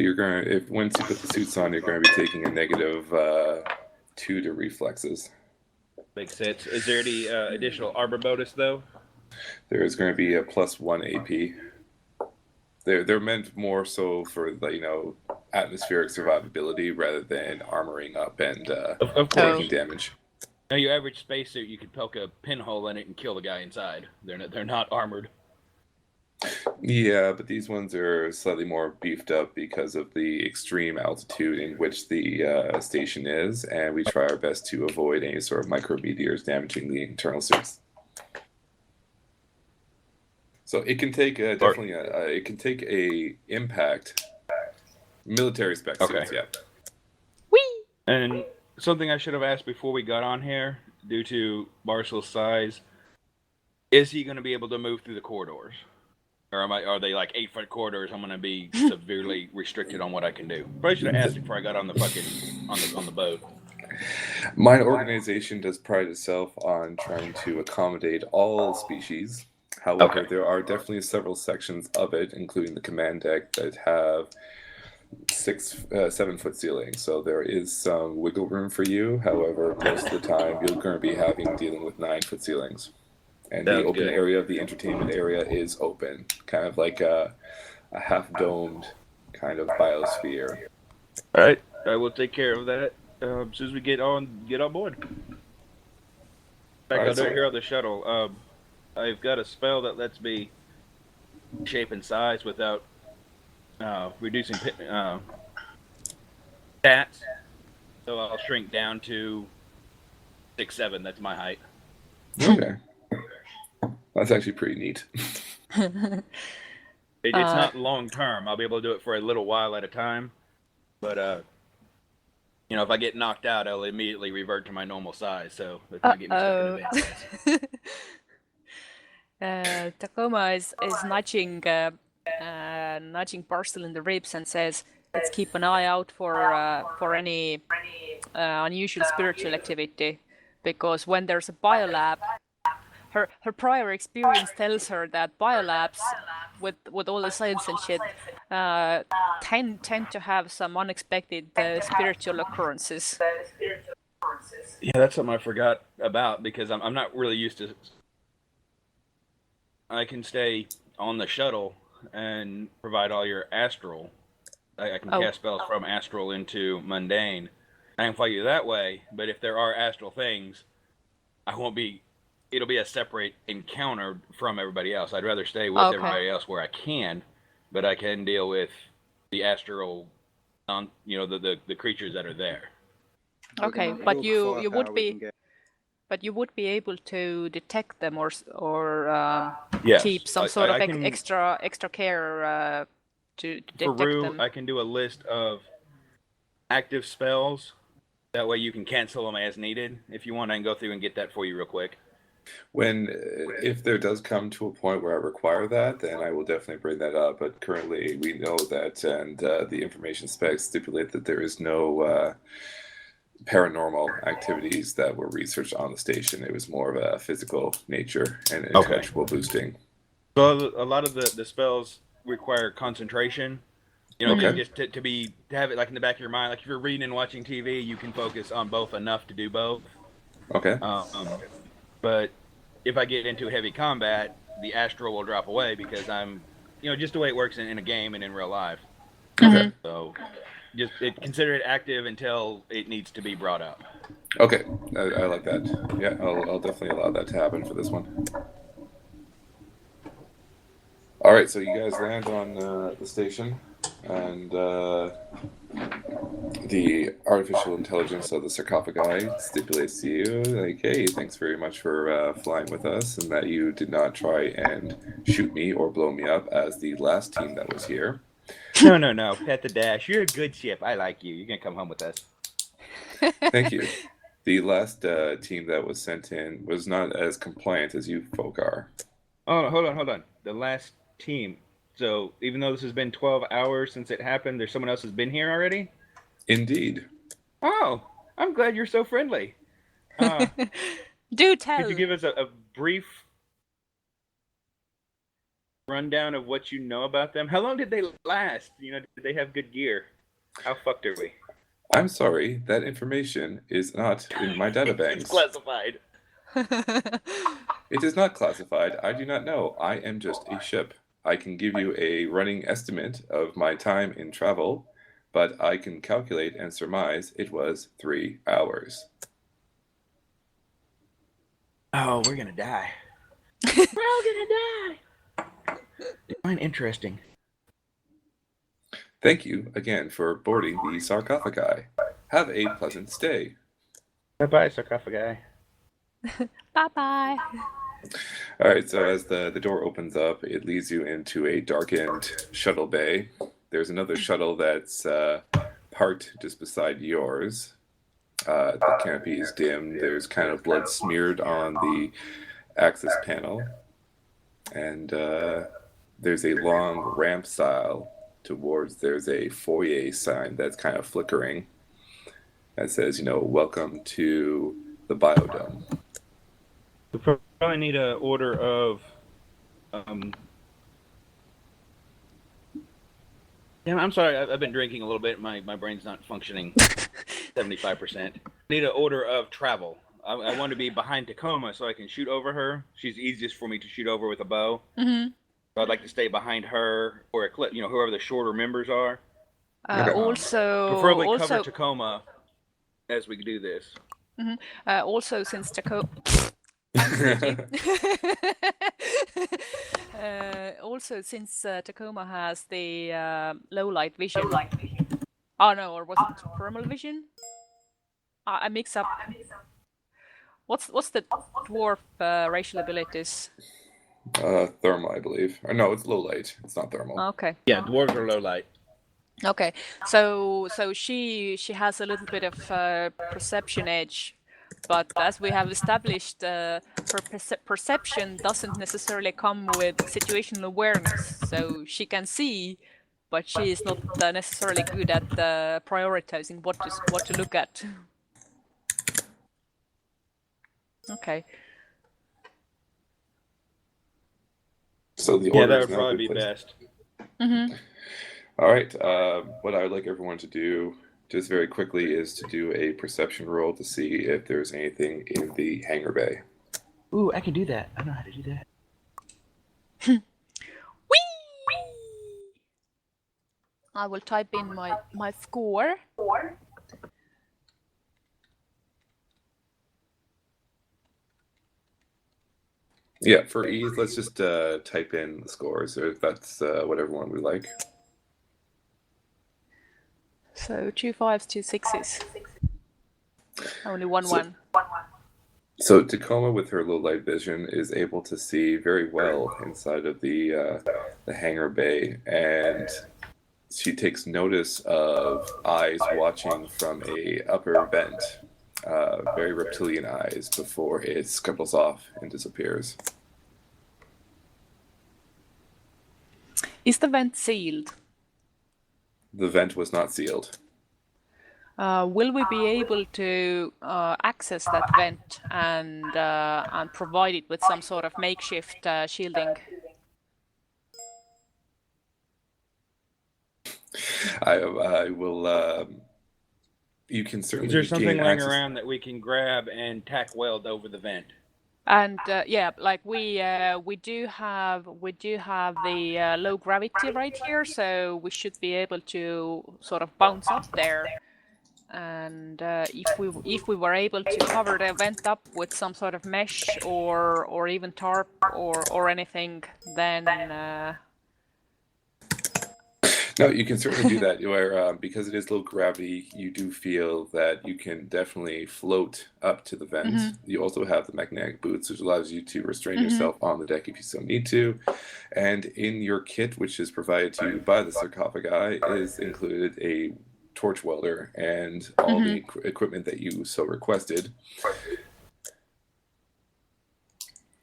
[SPEAKER 1] once you put the suits on, you're going to be taking a -2 to reflexes.
[SPEAKER 2] Makes sense. Is there any additional arbor bonus though?
[SPEAKER 1] There is going to be a +1 AP. They're meant more so for atmospheric survivability rather than armoring up and taking damage.
[SPEAKER 2] Now, your average spacesuit, you could poke a pinhole in it and kill the guy inside. They're not armored.
[SPEAKER 1] Yeah, but these ones are slightly more beefed up because of the extreme altitude in which the station is, and we try our best to avoid any sort of micrometeors damaging the internal suits. So it can take a impact military spec suits, yeah.
[SPEAKER 3] Whee!
[SPEAKER 2] And something I should have asked before we got on here, due to Marshall's size, is he going to be able to move through the corridors? Or are they like 8-foot corridors? I'm going to be severely restricted on what I can do. Probably should have asked before I got on the on the boat.
[SPEAKER 1] My organization does pride itself on trying to accommodate all species. However, there are definitely several sections of it, including the command deck, that have 7-foot ceiling. So there is some wiggle room for you. However, most of the time you're going to be dealing with 9-foot ceilings. And the open area of the entertainment area is open, kind of like a half-domed kind of biosphere.
[SPEAKER 2] All right, I will take care of that as soon as we get on board. In fact, I'll do it here on the shuttle. I've got a spell that lets me shape and size without reducing stats, so I'll shrink down to 6'7". That's my height.
[SPEAKER 1] Okay. That's actually pretty neat.
[SPEAKER 2] It's not long term. I'll be able to do it for a little while at a time, but You know, if I get knocked out, I'll immediately revert to my normal size. So let's not get me stuck in a bad place.
[SPEAKER 3] Tacoma is nudging nudging Barstool in the ribs and says, "Let's keep an eye out for any unusual spiritual activity, because when there's a biolab, her prior experience tells her that biolabs with all the science and shit tend to have some unexpected spiritual occurrences."
[SPEAKER 2] Yeah, that's something I forgot about because I'm not really used to. I can stay on the shuttle and provide all your astral. I can cast spells from astral into mundane. I can fight you that way, but if there are astral things, I won't be. It'll be a separate encounter from everybody else. I'd rather stay with everybody else where I can, but I can deal with the astral, the creatures that are there.
[SPEAKER 3] Okay, but you would be. But you would be able to detect them or
[SPEAKER 2] yes,
[SPEAKER 3] keep some sort of extra care to detect them.
[SPEAKER 2] I can do a list of active spells. That way you can cancel them as needed. If you want, I can go through and get that for you real quick.
[SPEAKER 1] If there does come to a point where I require that, then I will definitely bring that up. But currently, we know that, and the information specs stipulate that there is no paranormal activities that were researched on the station. It was more of a physical nature and intellectual boosting.
[SPEAKER 2] So a lot of the spells require concentration. You know, just to have it like in the back of your mind. Like if you're reading and watching TV, you can focus on both enough to do both.
[SPEAKER 1] Okay.
[SPEAKER 2] But if I get into heavy combat, the astral will drop away because I'm, just the way it works in a game and in real life.
[SPEAKER 1] Okay.
[SPEAKER 2] So just consider it active until it needs to be brought up.
[SPEAKER 1] Okay, I like that. Yeah, I'll definitely allow that to happen for this one. All right, so you guys land on the station, and the artificial intelligence of the sarcophagi stipulates to you, like, hey, thanks very much for flying with us, and that you did not try and shoot me or blow me up as the last team that was here.
[SPEAKER 2] No. Pet the Dash. You're a good ship. I like you. You're going to come home with us.
[SPEAKER 1] Thank you. The last team that was sent in was not as compliant as you folk are.
[SPEAKER 2] Oh, hold on. The last team. So even though this has been 12 hours since it happened, there's someone else has been here already?
[SPEAKER 1] Indeed.
[SPEAKER 2] Oh, I'm glad you're so friendly.
[SPEAKER 3] Do tell.
[SPEAKER 2] Could you give us a brief rundown of what you know about them? How long did they last? Did they have good gear? How fucked are we?
[SPEAKER 1] I'm sorry, that information is not in my databanks.
[SPEAKER 2] It's classified.
[SPEAKER 1] It is not classified. I do not know. I am just a ship. I can give you a running estimate of my time in travel, but I can calculate and surmise it was 3 hours.
[SPEAKER 2] Oh, we're gonna die. We're all gonna die. Fine, interesting.
[SPEAKER 1] Thank you again for boarding the sarcophagi. Have a pleasant stay.
[SPEAKER 2] Bye-bye, sarcophagi.
[SPEAKER 3] Bye-bye.
[SPEAKER 1] All right, so as the door opens up, it leads you into a darkened shuttle bay. There's another shuttle that's parked just beside yours. The canopy is dim. There's kind of blood smeared on the access panel. And there's a long ramp style towards, there's a foyer sign that's kind of flickering that says, welcome to the biodome.
[SPEAKER 2] We probably need an order of I'm sorry, I've been drinking a little bit. My brain's not functioning 75%. Need an order of travel. I want to be behind Tacoma so I can shoot over her. She's easiest for me to shoot over with a bow.
[SPEAKER 3] Mm-hmm.
[SPEAKER 2] So I'd like to stay behind her or a clip, whoever the shorter members are. Preferably cover Tacoma as we do this.
[SPEAKER 3] Mm-hmm. Also, since Tacoma... Tacoma has the low light vision. Oh no, or was it thermal vision? I mix up. What's the dwarf racial abilities?
[SPEAKER 1] Thermal, I believe. Or no, it's low light. It's not thermal.
[SPEAKER 3] Okay.
[SPEAKER 2] Yeah, dwarves are low light.
[SPEAKER 3] Okay, so she has a little bit of perception edge, but as we have established, her perception doesn't necessarily come with situational awareness. So she can see, but she is not necessarily good at prioritizing what to look at. Okay.
[SPEAKER 1] So the
[SPEAKER 2] Yeah,
[SPEAKER 1] order
[SPEAKER 2] that
[SPEAKER 1] is
[SPEAKER 2] would
[SPEAKER 1] now
[SPEAKER 2] probably
[SPEAKER 1] good
[SPEAKER 2] be
[SPEAKER 1] place.
[SPEAKER 2] best.
[SPEAKER 3] Mm-hmm.
[SPEAKER 1] All right. What I would like everyone to do, just very quickly, is to do a perception roll to see if there's anything in the hangar bay.
[SPEAKER 2] Ooh, I can do that. I know how to do that.
[SPEAKER 3] Whee! I will type in my score.
[SPEAKER 1] Yeah, for ease, let's just type in the scores, if that's what everyone would like.
[SPEAKER 3] So 2 5s, 2 6s. Only one
[SPEAKER 1] So-
[SPEAKER 3] 1.
[SPEAKER 1] So Tacoma, with her low light vision, is able to see very well inside of the hangar bay, and she takes notice of eyes watching from a upper vent, very reptilian eyes, before it scuttles off and disappears.
[SPEAKER 3] Is the vent sealed?
[SPEAKER 1] The vent was not sealed.
[SPEAKER 3] Will we be able to access that vent and provide it with some sort of makeshift shielding?
[SPEAKER 1] I will. You can certainly
[SPEAKER 2] Is there something
[SPEAKER 1] gain
[SPEAKER 2] laying
[SPEAKER 1] access.
[SPEAKER 2] around that we can grab and tack weld over the vent?
[SPEAKER 3] And yeah, like we do have the low gravity right here, so we should be able to sort of bounce up there. And if we were able to cover the vent up with some sort of mesh or even tarp or anything, then
[SPEAKER 1] No, you can certainly do that. Where because it is low gravity, you do feel that you can definitely float up to the vent. You also have the magnetic boots, which allows you to restrain yourself on the deck if you so need to. And in your kit, which is provided to you by the sarcophagi, is included a torch welder and all the equipment that you so requested,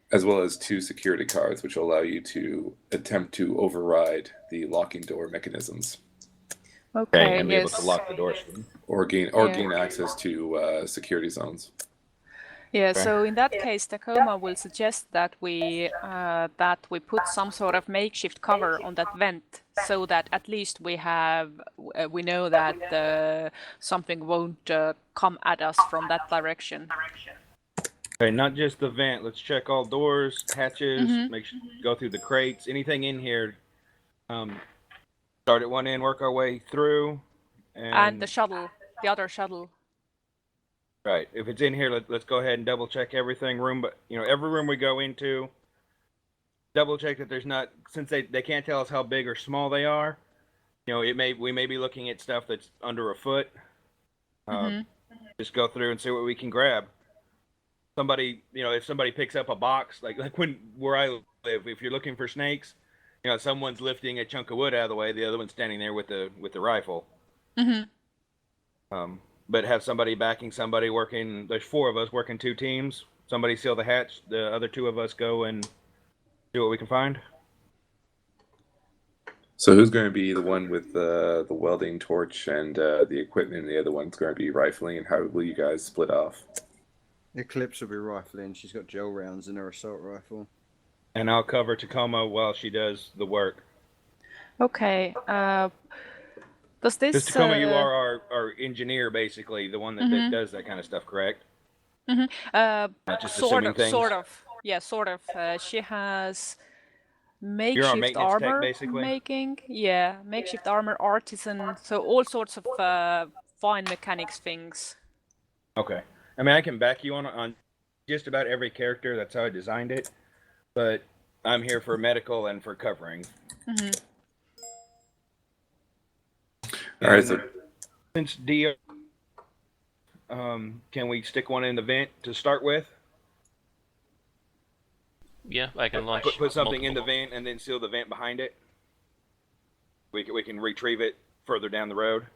[SPEAKER 1] as well as 2 security cards, which will allow you to attempt to override the locking door mechanisms.
[SPEAKER 3] okay,
[SPEAKER 2] and be able to lock the doors.
[SPEAKER 1] Or gain access to security zones.
[SPEAKER 3] Yeah,
[SPEAKER 2] Okay.
[SPEAKER 3] so in that case, Tacoma will suggest that we put some sort of makeshift cover on that vent, so that at least we know that something won't come at us from that direction.
[SPEAKER 2] Okay, not just the vent. Let's check all doors, hatches. Make sure go through the crates. Anything in here. Start at one end, work our way through,
[SPEAKER 3] And the shuttle, the other shuttle.
[SPEAKER 2] Right. If it's in here, let's go ahead and double check everything. Every room we go into, double check that there's not, since they can't tell us how big or small they are. We may be looking at stuff that's under a foot. Just go through and see what we can grab. Somebody, if somebody picks up a box, like where I live, if you're looking for snakes, someone's lifting a chunk of wood out of the way, the other one's standing there with the rifle. But have somebody backing somebody working. There's 4 of us working 2 teams. Somebody seal the hatch. The other 2 of us go and do what we can find.
[SPEAKER 1] So who's going to be the one with the welding torch and the equipment, and the other one's going to be rifling, and how will you guys split off?
[SPEAKER 4] Eclipse will be rifling. She's got gel rounds in her assault rifle.
[SPEAKER 2] And I'll cover Tacoma while she does the work.
[SPEAKER 3] Okay. Does this?
[SPEAKER 2] Because Tacoma, you are our engineer, basically, the one that does that kind of stuff, correct? Not just assuming things.
[SPEAKER 3] Sort of. Yeah, sort of. She has
[SPEAKER 2] You're our
[SPEAKER 3] makeshift
[SPEAKER 2] maintenance tech,
[SPEAKER 3] armor
[SPEAKER 2] basically?
[SPEAKER 3] making. Yeah, makeshift armor, artisan. So all sorts of fine mechanics things.
[SPEAKER 2] Okay. I mean, I can back you on just about every character. That's how I designed it. But I'm here for medical and for covering.
[SPEAKER 1] All right, so
[SPEAKER 2] Since D, can we stick one in the vent to start with?
[SPEAKER 6] Yeah, I can launch.
[SPEAKER 2] Put something in the
[SPEAKER 6] multiple.
[SPEAKER 2] vent and then seal the vent behind it. We can retrieve it further down the road?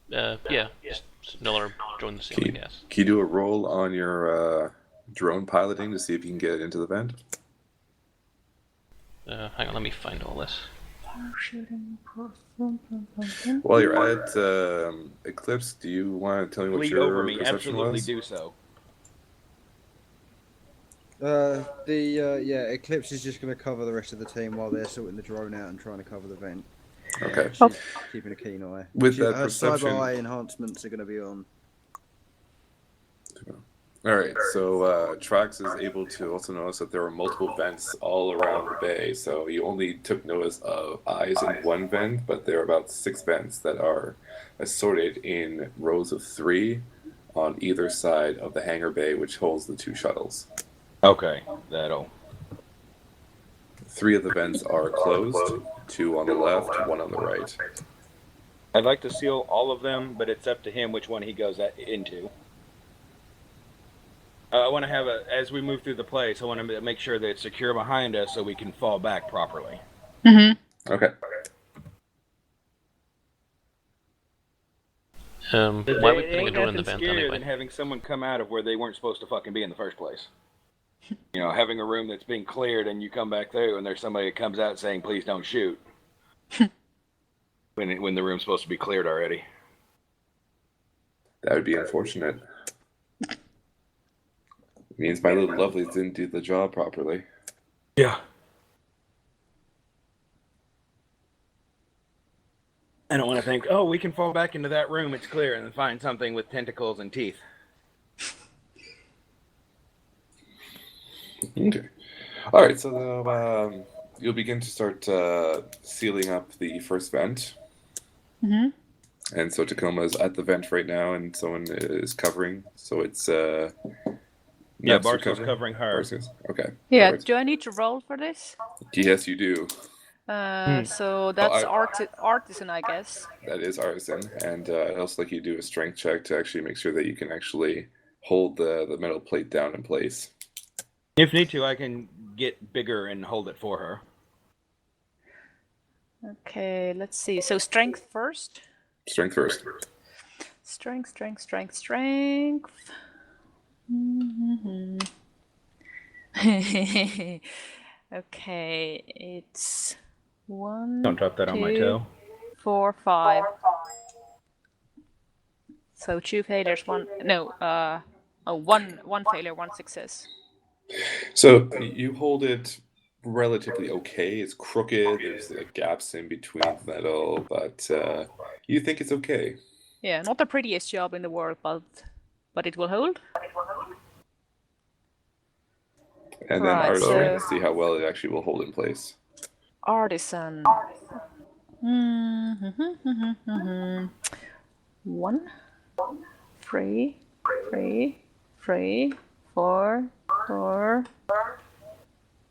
[SPEAKER 6] Yeah, just Miller join the scene, I guess.
[SPEAKER 1] Can you do a roll on your drone piloting to see if you can get into the vent?
[SPEAKER 6] Hang on, let me find all this.
[SPEAKER 1] While you're at Eclipse, do you want to tell me what
[SPEAKER 2] Lead
[SPEAKER 1] your
[SPEAKER 2] over me.
[SPEAKER 1] perception
[SPEAKER 2] Absolutely
[SPEAKER 1] was?
[SPEAKER 2] do so.
[SPEAKER 4] Eclipse is just going to cover the rest of the team while they're sorting the drone out and trying to cover the vent.
[SPEAKER 1] Okay.
[SPEAKER 4] She's keeping a keen eye.
[SPEAKER 1] With that
[SPEAKER 4] her
[SPEAKER 1] perception,
[SPEAKER 4] cyber eye enhancements are going to be on.
[SPEAKER 1] all right. So Trax is able to also notice that there are multiple vents all around the bay. So you only took notice of eyes in one vent, but there are about 6 vents that are assorted in rows of 3 on either side of the hangar bay, which holds the 2 shuttles.
[SPEAKER 2] Okay, that'll.
[SPEAKER 1] 3 of the vents are closed, 2 on the left, 1 on the right.
[SPEAKER 2] I'd like to seal all of them, but it's up to him which one he goes into. I want to have as we move through the place, I want to make sure that it's secure behind us so we can fall back properly.
[SPEAKER 3] Mm-hmm.
[SPEAKER 1] Okay.
[SPEAKER 6] Why are we putting a drone in the vent
[SPEAKER 2] scarier
[SPEAKER 6] anyway?
[SPEAKER 2] than having someone come out of where they weren't supposed to fucking be in the first place. You know, having a room that's being cleared and you come back through and there's somebody that comes out saying, please don't shoot. when the room's supposed to be cleared already.
[SPEAKER 1] That would be unfortunate. It means my little lovelies didn't do the job properly.
[SPEAKER 2] Yeah. I don't want to think, oh, we can fall back into that room, it's clear, and then find something with tentacles and teeth.
[SPEAKER 1] Okay. All right, so you'll begin to start sealing up the first vent.
[SPEAKER 3] Mm-hmm.
[SPEAKER 1] And so Tacoma's at the vent right now, and someone is covering. So it's
[SPEAKER 2] Yeah,
[SPEAKER 1] Nebs are
[SPEAKER 2] Barcel's covering her.
[SPEAKER 1] Barcel's? Okay.
[SPEAKER 3] Yeah,
[SPEAKER 1] Perfect.
[SPEAKER 3] do I need to roll for this?
[SPEAKER 1] Yes, you do.
[SPEAKER 3] So that's
[SPEAKER 1] I-
[SPEAKER 3] artisan, I guess.
[SPEAKER 1] That is artisan, and I'd also like you to do a strength check to actually make sure that you can actually hold the metal plate down in place.
[SPEAKER 2] If need to, I can get bigger and hold it for her.
[SPEAKER 3] Okay, let's see. So strength first.
[SPEAKER 1] Strength first.
[SPEAKER 3] Strength. Mm-hmm. Okay, it's 1.
[SPEAKER 2] Don't drop that on my
[SPEAKER 3] 2,
[SPEAKER 2] toe.
[SPEAKER 3] 4, 5. So 2 failures, 1. No, one failure, 1 success.
[SPEAKER 1] So you hold it relatively okay. It's crooked. There's like gaps in between the metal, but you think it's okay.
[SPEAKER 3] Yeah, not the prettiest job in the world, but it will hold.
[SPEAKER 1] And then
[SPEAKER 3] Right,
[SPEAKER 1] artisan,
[SPEAKER 3] so-
[SPEAKER 1] see how well it actually will hold in place.
[SPEAKER 3] Artisan. 1, 3, 4,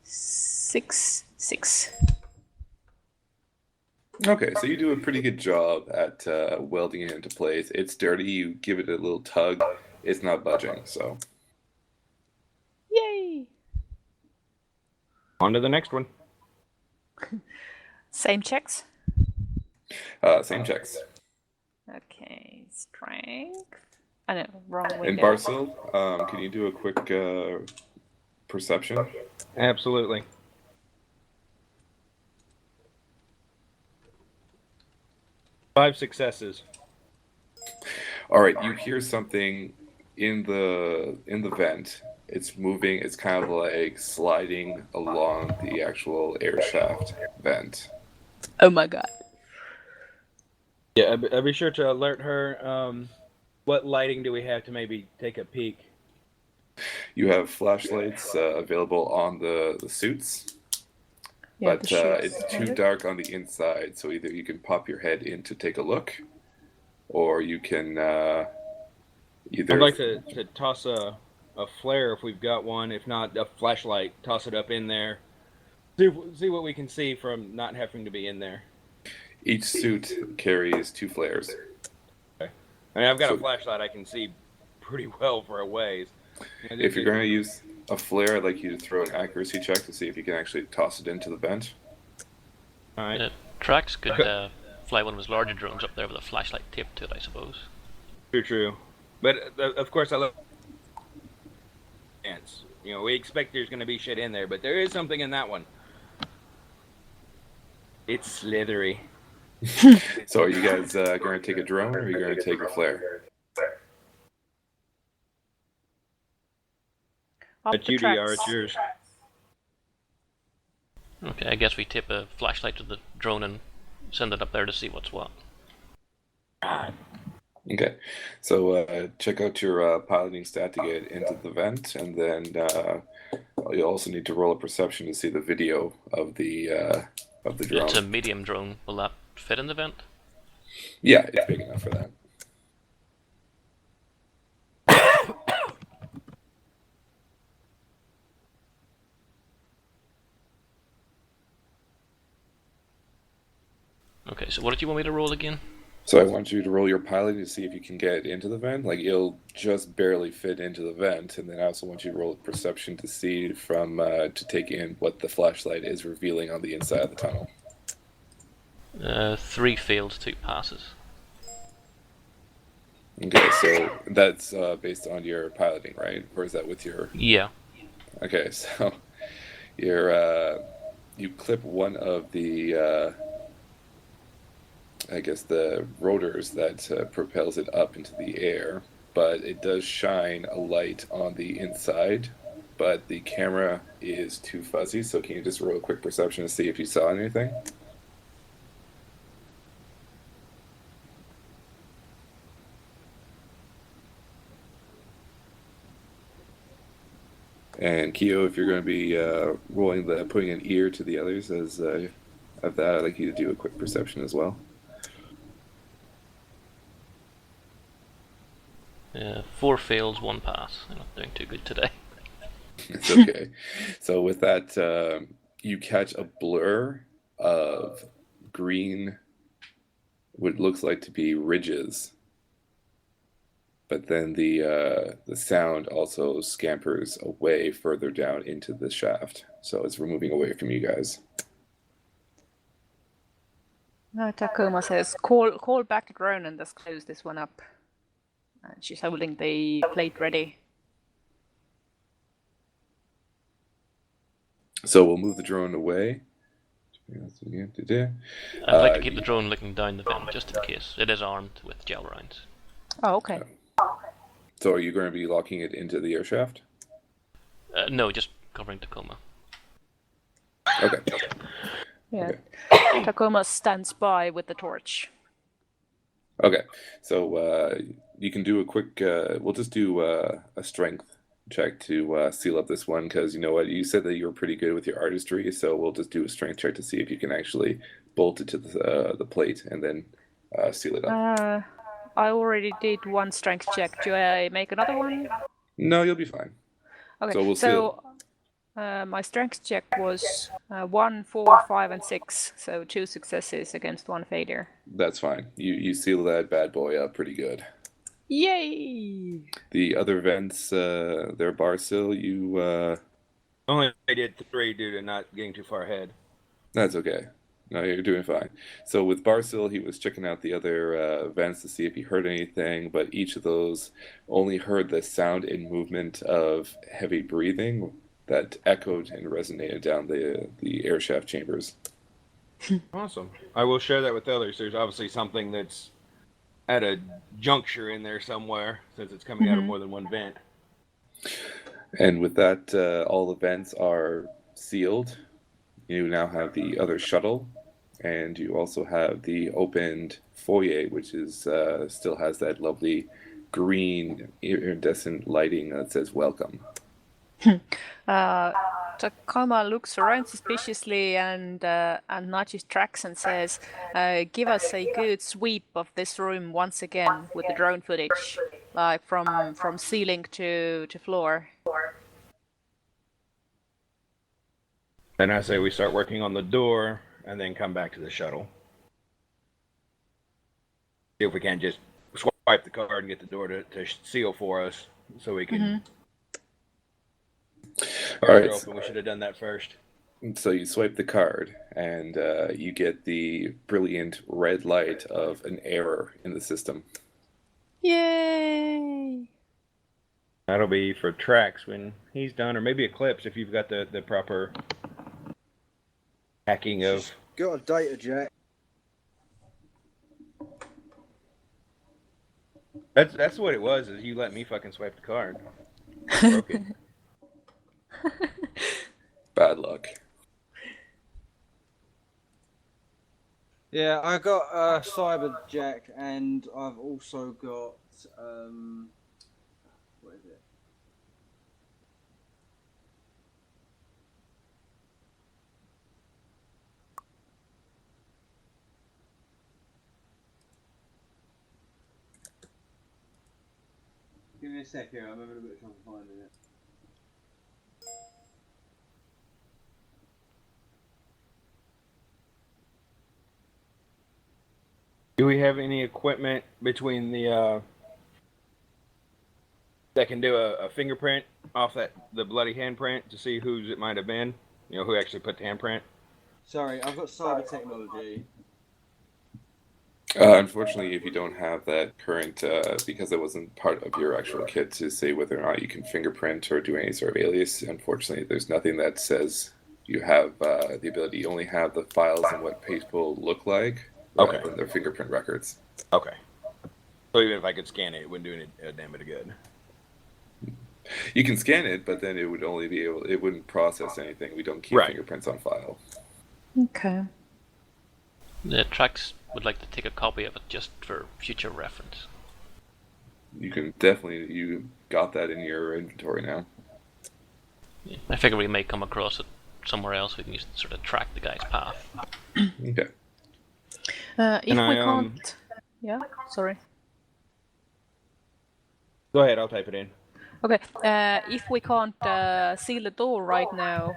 [SPEAKER 3] 6.
[SPEAKER 1] Okay, so you do a pretty good job at welding it into place. It's dirty. You give it a little tug. It's not budging. So
[SPEAKER 3] Yay!
[SPEAKER 2] On to the next one.
[SPEAKER 3] Same checks.
[SPEAKER 1] same checks.
[SPEAKER 3] Okay, strength. I know, wrong way.
[SPEAKER 1] And Barcel, can you do a quick perception?
[SPEAKER 2] Absolutely. Five successes.
[SPEAKER 1] All right, you hear something in the vent. It's moving. It's kind of like sliding along the actual air shaft vent.
[SPEAKER 3] Oh my god.
[SPEAKER 2] Yeah, I'll be sure to alert her. What lighting do we have to maybe take a peek?
[SPEAKER 1] You have flashlights available on the suits,
[SPEAKER 3] Yeah,
[SPEAKER 1] but
[SPEAKER 3] the shorts.
[SPEAKER 1] it's too dark on the inside. So either you can pop your head in to take a look, or you can either.
[SPEAKER 2] I'd like to toss a flare if we've got one. If not, a flashlight. Toss it up in there. See what we can see from not having to be in there.
[SPEAKER 1] Each suit carries 2 flares.
[SPEAKER 2] Okay. I mean, I've got
[SPEAKER 1] So-
[SPEAKER 2] a flashlight. I can see pretty well for a ways.
[SPEAKER 1] If you're going to use a flare, I'd like you to throw an accuracy check to see if you can actually toss it into the vent.
[SPEAKER 2] All right.
[SPEAKER 6] Trax could fly one of his larger drones up there with a flashlight taped to it, I suppose.
[SPEAKER 2] True. But of course, I love chance. You know, we expect there's going to be shit in there, but there is something in that one. It's slithery.
[SPEAKER 1] So are you guys going to take a drone, or are you going to take a flare?
[SPEAKER 3] Up
[SPEAKER 2] But
[SPEAKER 3] the
[SPEAKER 2] you, DR,
[SPEAKER 3] tracks.
[SPEAKER 2] it's yours.
[SPEAKER 6] Okay, I guess we tape a flashlight to the drone and send it up there to see what's what.
[SPEAKER 1] Okay, so check out your piloting stat to get into the vent, and then you also need to roll a perception to see the video of the drone.
[SPEAKER 6] It's a medium drone. Will that fit in the vent?
[SPEAKER 1] Yeah, it's big enough for that.
[SPEAKER 6] Okay, so what did you want me to roll again?
[SPEAKER 1] So I want you to roll your piloting to see if you can get into the vent. Like, it'll just barely fit into the vent, and then I also want you to roll a perception to see to take in what the flashlight is revealing on the inside of the tunnel.
[SPEAKER 6] 3 failed, 2 passes.
[SPEAKER 1] Okay, so that's based on your piloting, right? Or is that with your...
[SPEAKER 6] Yeah.
[SPEAKER 1] Okay, so you clip one of the I guess the rotors that propels it up into the air, but it does shine a light on the inside, but the camera is too fuzzy, so can you just roll a quick perception to see if you saw anything? And Keo, if you're going to be putting an ear to the others as of that, I'd like you to do a quick perception as well.
[SPEAKER 6] 4 fails, 1 pass. I'm not doing too good today.
[SPEAKER 1] It's okay. So with that, you catch a blur of green, what looks like to be ridges, but then the sound also scampers away further down into the shaft. So it's moving away from you guys.
[SPEAKER 3] Takuma says, call back the drone and let's close this one up. And she's holding the plate ready.
[SPEAKER 1] So we'll move the drone away.
[SPEAKER 6] I'd like to keep the drone looking down the vent, just in case. It is armed with gel rounds.
[SPEAKER 3] Oh, okay.
[SPEAKER 1] So are you going to be locking it into the air shaft?
[SPEAKER 6] No, just covering Tacoma.
[SPEAKER 1] Okay.
[SPEAKER 3] Yeah. Takuma stands by with the torch.
[SPEAKER 1] Okay. So you can do a quick... we'll just do a strength check to seal up this one, because you know what, you said that you were pretty good with your artistry, so we'll just do a strength check to see if you can actually bolt it to the plate and then seal it up.
[SPEAKER 3] I already did one strength check. Do I make another one?
[SPEAKER 1] No, you'll be fine.
[SPEAKER 3] Okay,
[SPEAKER 1] So we'll seal.
[SPEAKER 3] My strength check was 1, 4, 5, and 6, so 2 successes against 1 failure.
[SPEAKER 1] That's fine. You seal that bad boy up pretty good.
[SPEAKER 3] Yay!
[SPEAKER 1] The other vents, their bar sill, you...
[SPEAKER 2] Only I did 3 due to not getting too far ahead.
[SPEAKER 1] That's okay. No, you're doing fine. So with Barsil, he was checking out the other vents to see if he heard anything, but each of those only heard the sound and movement of heavy breathing that echoed and resonated down the air shaft chambers.
[SPEAKER 2] Awesome. I will share that with others. There's obviously something that's at a juncture in there somewhere, since it's coming out of more than one vent.
[SPEAKER 1] And with that, all the vents are sealed. You now have the other shuttle, and you also have the opened foyer, which is still has that lovely green iridescent lighting that says welcome.
[SPEAKER 3] Takuma looks around suspiciously and nudges Trax and says, give us a good sweep of this room once again with the drone footage, like from ceiling to floor.
[SPEAKER 2] Then I say we start working on the door and then come back to the shuttle. See if we can just swipe the card and get the door to seal for us so we can...
[SPEAKER 1] All right.
[SPEAKER 2] Open. We should have done that first.
[SPEAKER 1] So you swipe the card, and you get the brilliant red light of an error in the system.
[SPEAKER 3] Yay!
[SPEAKER 2] That'll be for Trax when he's done, or maybe Eclipse if you've got the proper hacking of.
[SPEAKER 4] She's got a data jack.
[SPEAKER 2] That's what it was. Is you let me fucking swipe the card. I broke it.
[SPEAKER 1] Bad luck.
[SPEAKER 4] Yeah, I got a cyber jack, and I've also got what is it? Give me a sec here. I'm having a bit of trouble finding it.
[SPEAKER 2] Do we have any equipment between the that can do a fingerprint off the bloody handprint to see whose it might have been? You know, who actually put the handprint?
[SPEAKER 4] Sorry, I've got cyber technology.
[SPEAKER 1] Unfortunately, if you don't have that current, because it wasn't part of your actual kit to say whether or not you can fingerprint or do any sort of alias, unfortunately, there's nothing that says you have the ability. You only have the files and what people look like rather than their fingerprint records.
[SPEAKER 2] Okay. So even if I could scan it, it wouldn't do any damn bit of good.
[SPEAKER 1] You can scan it, but then it would only be able. It wouldn't process anything. We don't keep fingerprints on file.
[SPEAKER 3] Okay.
[SPEAKER 6] The Trax would like to take a copy of it just for future reference.
[SPEAKER 1] You can definitely. You got that in your inventory now.
[SPEAKER 6] Yeah, I figure we may come across it somewhere else. We can just sort of track the guy's path.
[SPEAKER 1] Okay.
[SPEAKER 3] If we can't... Yeah, sorry.
[SPEAKER 2] Go ahead, I'll type it in.
[SPEAKER 3] Okay, if we can't seal the door right now,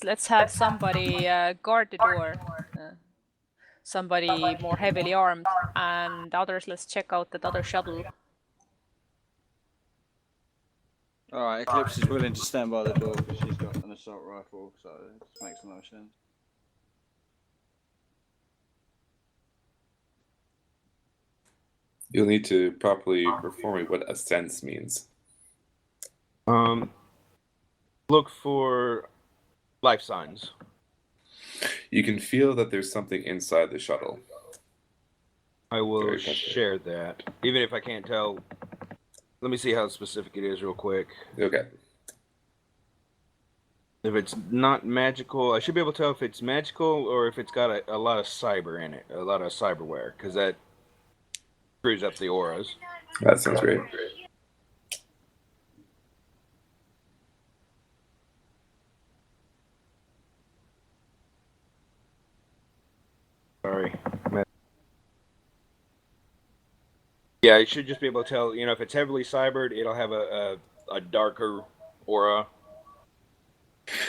[SPEAKER 3] let's have somebody guard the door. Somebody more heavily armed, and others, let's check out that other shuttle.
[SPEAKER 4] Alright, Eclipse is willing to stand by the door because she's got an assault rifle, so it makes no sense.
[SPEAKER 1] You'll need to properly inform me what a sense means.
[SPEAKER 2] Look for life signs.
[SPEAKER 1] You can feel that there's something inside the shuttle.
[SPEAKER 2] I will share that. Even if I can't tell. Let me see how specific it is real quick.
[SPEAKER 1] Okay.
[SPEAKER 2] If it's not magical, I should be able to tell if it's magical or if it's got a lot of cyber in it, a lot of cyberware, because that screws up the auras.
[SPEAKER 1] That sounds great.
[SPEAKER 2] Sorry. Yeah, I should just be able to tell, you know, if it's heavily cybered, it'll have a darker aura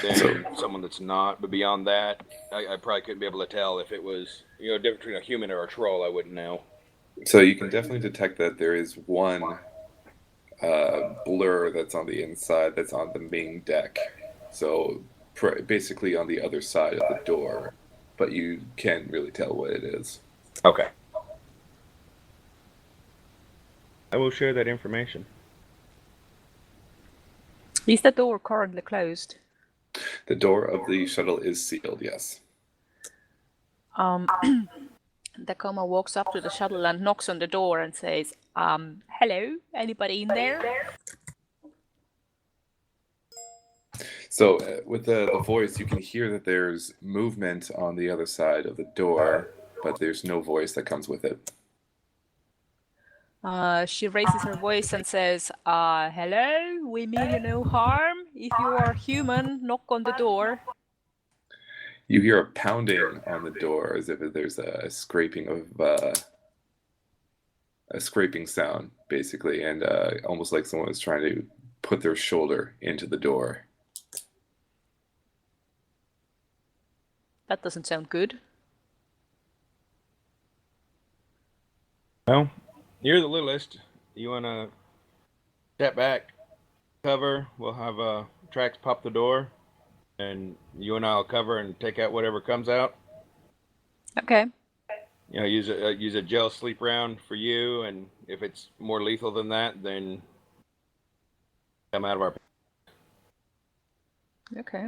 [SPEAKER 2] than someone that's not. But beyond that, I probably couldn't be able to tell if it was, you know, different between a human or a troll. I wouldn't know.
[SPEAKER 1] So you can definitely detect that there is one blur that's on the inside that's on the main deck. So basically on the other side of the door, but you can't really tell what it is.
[SPEAKER 2] Okay. I will share that information.
[SPEAKER 3] Is the door currently closed?
[SPEAKER 1] The door of the shuttle is sealed, yes.
[SPEAKER 3] Tacoma walks up to the shuttle and knocks on the door and says, hello, anybody in there?
[SPEAKER 1] So with the voice, you can hear that there's movement on the other side of the door, but there's no voice that comes with it.
[SPEAKER 3] She raises her voice and says, hello, we mean you no harm. If you are human, knock on the door.
[SPEAKER 1] You hear a pounding on the door as if there's a scraping of a scraping sound, basically, and almost like someone is trying to put their shoulder into the door.
[SPEAKER 3] That doesn't sound good.
[SPEAKER 2] Well, you're the littlest. You want to step back, cover. We'll have Trax pop the door, and you and I'll cover and take out whatever comes out.
[SPEAKER 3] Okay.
[SPEAKER 2] You know, use a gel sleep round for you, and if it's more lethal than that, then come out of our.
[SPEAKER 3] Okay.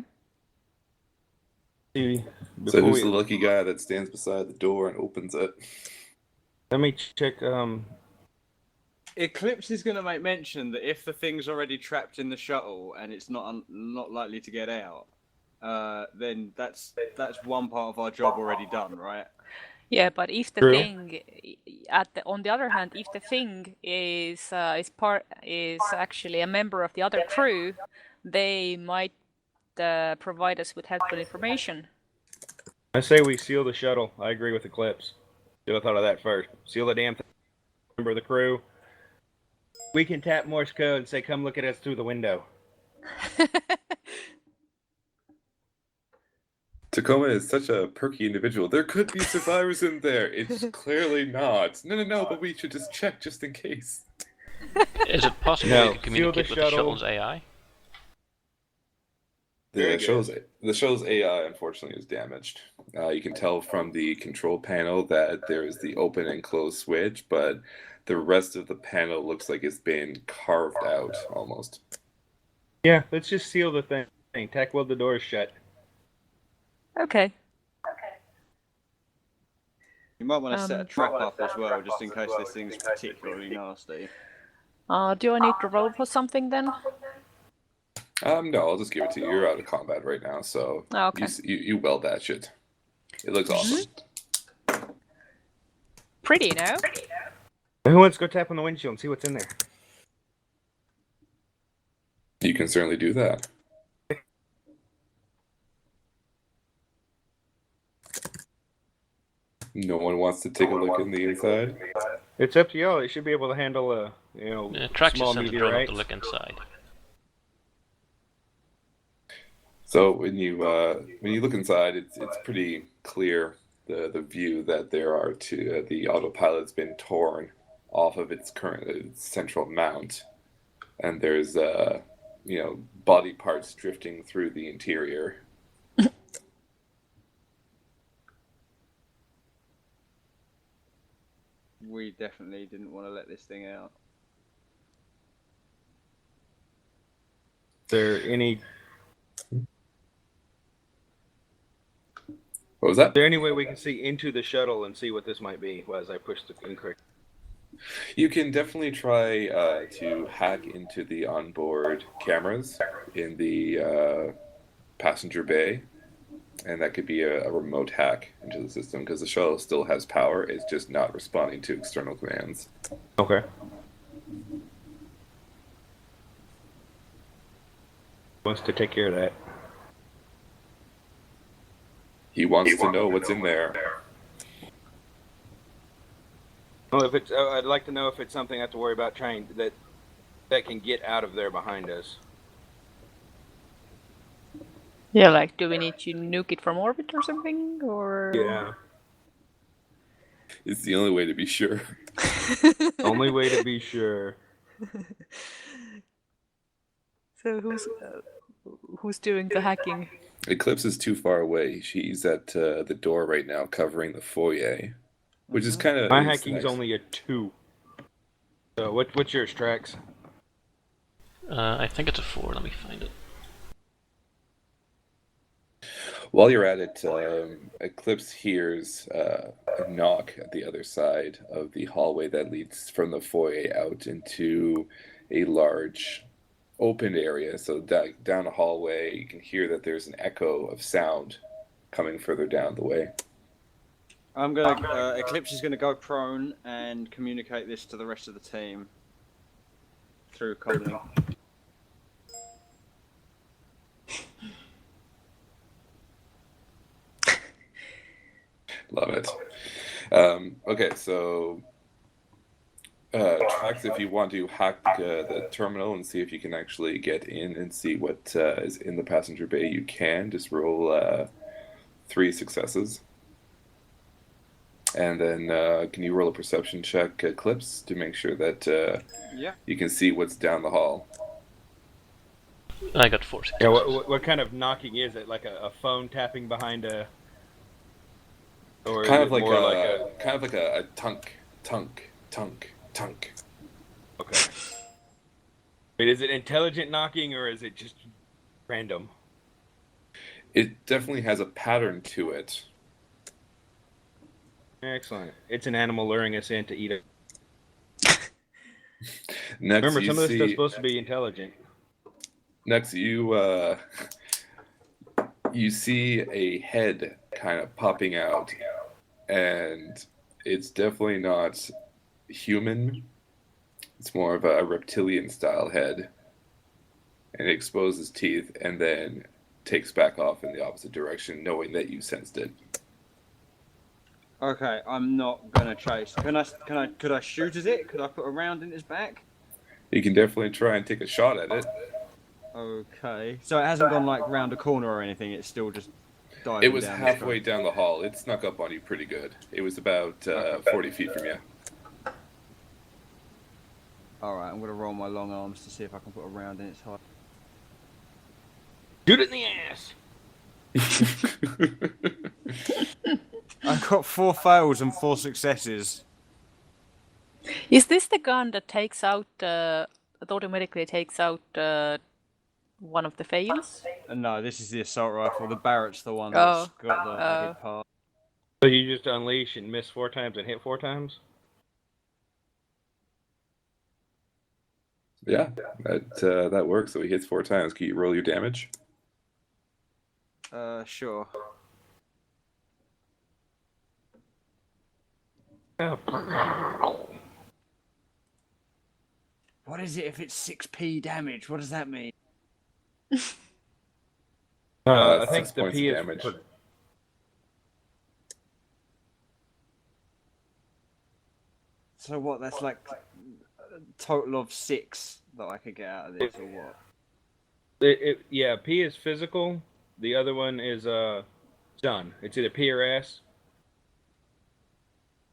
[SPEAKER 1] So who's the lucky guy that stands beside the door and opens it?
[SPEAKER 2] Let me check.
[SPEAKER 4] Eclipse is going to make mention that if the thing's already trapped in the shuttle and it's not likely to get out, then that's one part of our job already done, right?
[SPEAKER 3] Yeah, but if the
[SPEAKER 2] True.
[SPEAKER 3] thing, on the other hand, if the thing is actually a member of the other crew, they might provide us with helpful information.
[SPEAKER 2] I say we seal the shuttle. I agree with Eclipse. Should have thought of that first. Seal the damn thing. Member of the crew. We can tap Morse code and say, "Come look at us through the window."
[SPEAKER 1] Tacoma is such a perky individual. There could be survivors in there. It's clearly not. No, but we should just check just in case.
[SPEAKER 6] Is it possible
[SPEAKER 2] No,
[SPEAKER 6] you could communicate with the shuttle's AI?
[SPEAKER 1] The show's AI, unfortunately, is damaged. You can tell from the control panel that there is the open and close switch, but the rest of the panel looks like it's been carved out, almost.
[SPEAKER 2] Yeah, let's just seal the thing. Tack weld the doors shut.
[SPEAKER 3] Okay.
[SPEAKER 4] You might want to set a trap up as well, just in case this thing's particularly nasty.
[SPEAKER 3] Do I need to roll for something then?
[SPEAKER 1] No, I'll just give it to you. You're out of combat right now, so
[SPEAKER 3] Okay.
[SPEAKER 1] you weld that shit. It looks awesome.
[SPEAKER 3] Pretty, no?
[SPEAKER 2] Who wants to go tap on the windshield and see what's in there?
[SPEAKER 1] You can certainly do that. No one wants to take a look in the inside?
[SPEAKER 2] It's up to y'all. You should be able to handle a
[SPEAKER 6] Trax
[SPEAKER 2] small
[SPEAKER 6] just sent a drone up
[SPEAKER 2] meteorite.
[SPEAKER 6] to look inside.
[SPEAKER 1] So when you look inside, it's pretty clear the view that there are the autopilot's been torn off of its current central mount, and there's body parts drifting through the interior.
[SPEAKER 4] We definitely didn't want to let this thing out.
[SPEAKER 2] Is there any?
[SPEAKER 1] What was that?
[SPEAKER 2] Is there any way we can see into the shuttle and see what this might be as I push the incorrect?
[SPEAKER 1] You can definitely try to hack into the onboard cameras in the passenger bay, and that could be a remote hack into the system because the shuttle still has power. It's just not responding to external commands.
[SPEAKER 2] Okay. Wants to take care of that.
[SPEAKER 1] He wants to know what's in there.
[SPEAKER 2] Well, if it's, I'd like to know if it's something I have to worry about trying that can get out of there behind us.
[SPEAKER 3] Yeah, like, do we need to nuke it from orbit or something, or?
[SPEAKER 2] Yeah.
[SPEAKER 1] It's the only way to be sure.
[SPEAKER 2] Only way to be sure.
[SPEAKER 3] So who's doing the hacking?
[SPEAKER 1] Eclipse is too far away. She's at the door right now, covering the foyer, which is kind of.
[SPEAKER 2] My hacking's only a 2. So what's yours, Trax?
[SPEAKER 6] I think it's a 4. Let me find it.
[SPEAKER 1] While you're at it, Eclipse hears a knock at the other side of the hallway that leads from the foyer out into a large open area. So down a hallway, you can hear that there's an echo of sound coming further down the way.
[SPEAKER 4] I'm gonna Eclipse is gonna go prone and communicate this to the rest of the team through comlink.
[SPEAKER 1] Love it. Okay, so Trax, if you want to hack the terminal and see if you can actually get in and see what is in the passenger bay, you can. Just roll 3 successes. And then can you roll a perception check, Eclipse, to make sure that you can see what's down the hall?
[SPEAKER 6] I got 4 successes.
[SPEAKER 2] Yeah, what kind of knocking is it? Like a phone tapping behind a, or
[SPEAKER 1] Kind
[SPEAKER 2] is
[SPEAKER 1] of
[SPEAKER 2] it
[SPEAKER 1] like
[SPEAKER 2] more
[SPEAKER 1] a
[SPEAKER 2] like a?
[SPEAKER 1] kind of like a tunk.
[SPEAKER 2] Okay. Wait, is it intelligent knocking or is it just random?
[SPEAKER 1] It definitely has a pattern to it.
[SPEAKER 2] Excellent. It's an animal luring us in to eat it.
[SPEAKER 1] Next,
[SPEAKER 2] Remember,
[SPEAKER 1] you
[SPEAKER 2] some of this stuff's
[SPEAKER 1] see.
[SPEAKER 2] supposed to be intelligent.
[SPEAKER 1] Next, you see a head kind of popping out, and it's definitely not human. It's more of a reptilian style head, and it exposes teeth and then takes back off in the opposite direction, knowing that you sensed it.
[SPEAKER 4] Okay, I'm not gonna chase. Could I shoot at it? Could I put a round in its back?
[SPEAKER 1] You can definitely try and take a shot at it.
[SPEAKER 4] Okay. So it hasn't gone like round a corner or anything. It's still just diving
[SPEAKER 1] It was
[SPEAKER 4] down
[SPEAKER 1] halfway
[SPEAKER 4] the
[SPEAKER 1] down the hall. It snuck up on you pretty good. It was about 40 feet from you.
[SPEAKER 4] All right, I'm gonna roll my long arms to see if I can put a round in its heart.
[SPEAKER 2] Shoot it in the ass.
[SPEAKER 4] I've got 4 fails and 4 successes.
[SPEAKER 3] Is this the gun that takes out, that automatically takes out one of the fails?
[SPEAKER 4] No, this is the assault rifle. The Barrett's the one that's got the hit part.
[SPEAKER 2] So you just unleash and miss 4 times and hit 4 times?
[SPEAKER 1] Yeah, that works. So he hits 4 times. Can you roll your damage?
[SPEAKER 4] Sure. What is it if it's 6p damage? What does that mean?
[SPEAKER 2] I
[SPEAKER 1] 6
[SPEAKER 2] think the
[SPEAKER 1] points
[SPEAKER 2] P
[SPEAKER 1] of
[SPEAKER 2] is
[SPEAKER 1] damage.
[SPEAKER 4] So what? That's like a total of 6 that I could get out of this, or what?
[SPEAKER 2] Yeah, P is physical. The other one is stun. It's either P or S.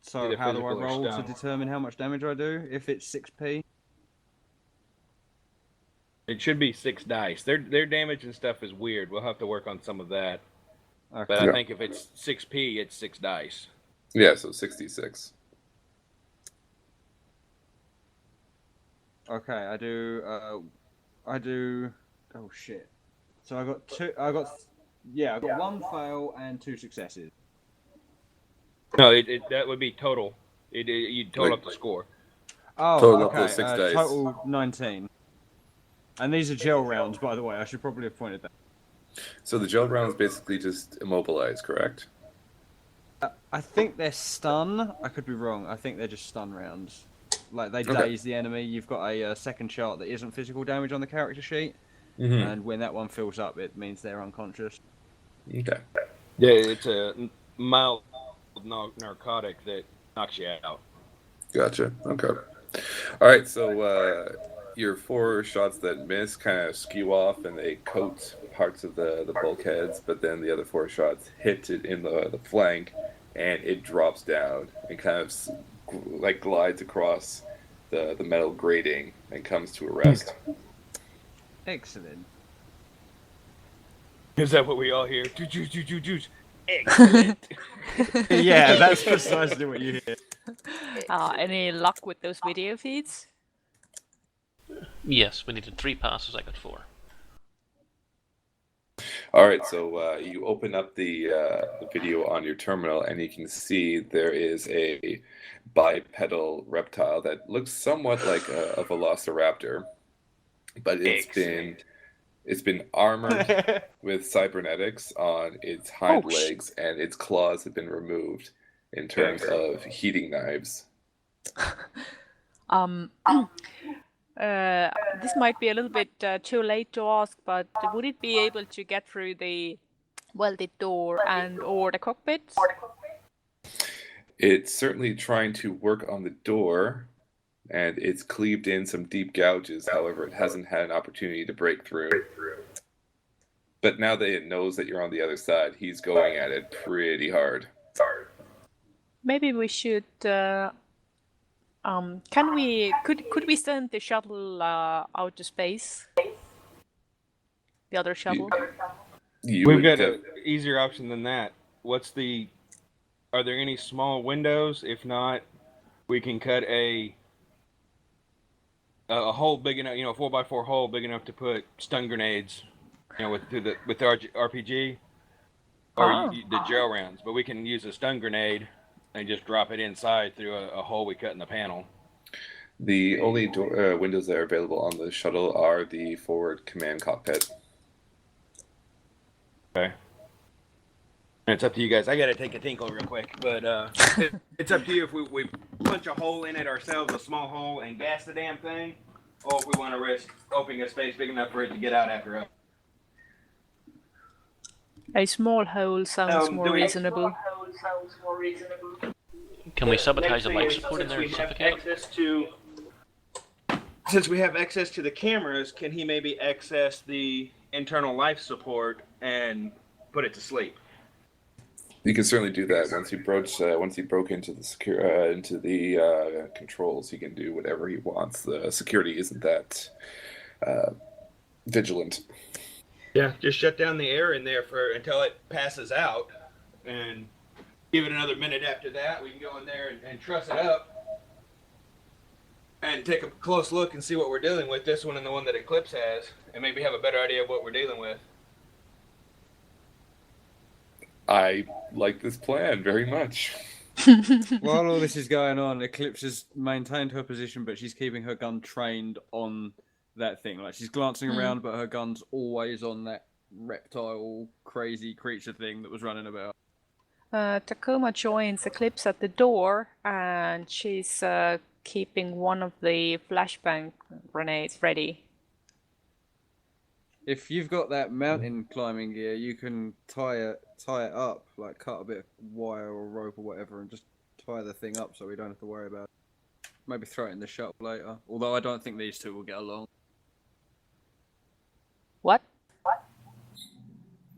[SPEAKER 4] So
[SPEAKER 2] Either
[SPEAKER 4] how do I
[SPEAKER 2] physical or
[SPEAKER 4] roll to
[SPEAKER 2] stun.
[SPEAKER 4] determine how much damage I do if it's 6p?
[SPEAKER 2] It should be 6 dice. Their damage and stuff is weird. We'll have to work on some of that.
[SPEAKER 4] Okay.
[SPEAKER 2] But I
[SPEAKER 1] Yeah.
[SPEAKER 2] think if it's 6P, it's 6 dice.
[SPEAKER 1] Yeah, so 66.
[SPEAKER 4] Okay, I do. Oh shit! So I got 2. I got 1 fail and 2 successes.
[SPEAKER 2] No, that would be total. You'd total up the score.
[SPEAKER 4] Oh,
[SPEAKER 1] Total up
[SPEAKER 4] okay.
[SPEAKER 1] those 6 dice.
[SPEAKER 4] Total 19. And these are gel rounds, by the way. I should probably have pointed that.
[SPEAKER 1] So the gel round is basically just immobilized, correct?
[SPEAKER 4] I think they're stun. I could be wrong. I think they're just stun rounds. Like they
[SPEAKER 1] Okay.
[SPEAKER 4] daze the enemy. You've got a second chart that isn't physical damage on the character sheet, and when that one fills up, it means they're unconscious.
[SPEAKER 1] Okay.
[SPEAKER 2] Yeah, it's a mild narcotic that knocks you out.
[SPEAKER 1] Gotcha. Okay. All right. So your 4 shots that miss kind of skew off and they coat parts of the bulkheads, but then the other 4 shots hit it in the flank, and it drops down and kind of like glides across the metal grating and comes to a rest.
[SPEAKER 4] Excellent.
[SPEAKER 2] Is that what we all hear? Juice. Excellent.
[SPEAKER 4] Yeah, that's precisely what you hear.
[SPEAKER 3] Any luck with those video feeds?
[SPEAKER 6] Yes, we needed 3 passes. I got 4.
[SPEAKER 1] All right, so you open up the video on your terminal, and you can see there is a bipedal reptile that looks somewhat like a velociraptor, but it's been armored with cybernetics on its hind
[SPEAKER 3] Oh,
[SPEAKER 1] legs, and its claws have been removed in terms of heating knives.
[SPEAKER 3] This might be a little bit too late to ask, but would it be able to get through the welded door and or the cockpit?
[SPEAKER 1] It's certainly trying to work on the door, and it's cleaved in some deep gouges. However, it hasn't had an opportunity to break through. But now that it knows that you're on the other side, he's going at it pretty hard.
[SPEAKER 3] Maybe we should. Could we send the shuttle out to space? the other shuttle?
[SPEAKER 2] We've got an easier option than that. Are there any small windows? If not, we can cut a hole big enough, 4x4 hole big enough to put stun grenades, with the RPG or the gel rounds. But we can use a stun grenade and just drop it inside through a hole we cut in the panel.
[SPEAKER 1] The only windows that are available on the shuttle are the forward command cockpit.
[SPEAKER 2] Okay. And it's up to you guys. I gotta take a tinkle real quick, but it's up to you if we punch a hole in it ourselves, a small hole, and gas the damn thing, or if we want to risk opening a space big enough for it to get out after us.
[SPEAKER 3] A small hole sounds more reasonable.
[SPEAKER 6] Can we sabotage the life support in there and suffocate?
[SPEAKER 2] Since we have access to the cameras, can he maybe access the internal life support and put it to sleep?
[SPEAKER 1] You can certainly do that. Once he broke into the controls, he can do whatever he wants. The security isn't that vigilant.
[SPEAKER 2] Yeah, just shut down the air in there until it passes out, and give it another minute after that. We can go in there and truss it up, and take a close look and see what we're dealing with. This one and the one that Eclipse has, and maybe have a better idea of what we're dealing with.
[SPEAKER 1] I like this plan very much.
[SPEAKER 4] While all this is going on, Eclipse has maintained her position, but she's keeping her gun trained on that thing. Like, she's glancing around, but her gun's always on that reptile, crazy creature thing that was running about.
[SPEAKER 3] Tacoma joins Eclipse at the door, and she's keeping one of the flashbang grenades ready.
[SPEAKER 4] If you've got that mountain climbing gear, you can tie it up, like cut a bit of wire or rope or whatever, and just tie the thing up so we don't have to worry about it. Maybe throw it in the shuttle later. Although I don't think these two will get along.
[SPEAKER 3] What?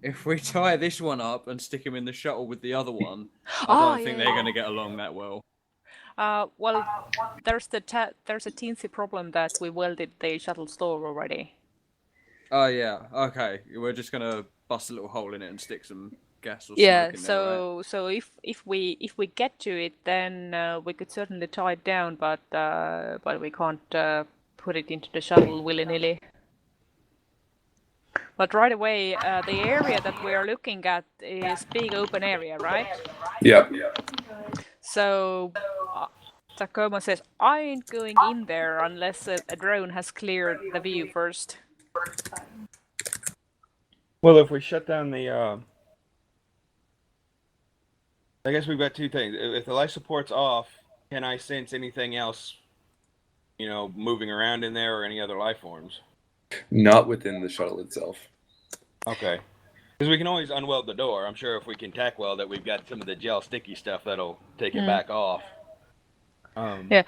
[SPEAKER 4] If we tie this one up and stick him in the shuttle with the other one, I don't think they're going to get along that well.
[SPEAKER 3] Well, there's a teensy problem that we welded the shuttle door already.
[SPEAKER 4] Oh yeah, okay. We're just gonna bust a little hole in it and stick some gas or smoke in there, right?
[SPEAKER 3] So if we get to it, then we could certainly tie it down, but we can't put it into the shuttle willy-nilly. But right away, the area that we are looking at is big open area, right?
[SPEAKER 1] Yeah.
[SPEAKER 3] So Tacoma says, I ain't going in there unless a drone has cleared the view first.
[SPEAKER 2] Well, if we shut down the, I guess we've got two things. If the life support's off, can I sense anything else, moving around in there or any other life forms?
[SPEAKER 1] Not within the shuttle itself.
[SPEAKER 2] Okay. Because we can always unweld the door. I'm sure if we can tack weld it, we've got some of the gel sticky stuff that'll take it back off.
[SPEAKER 3] No,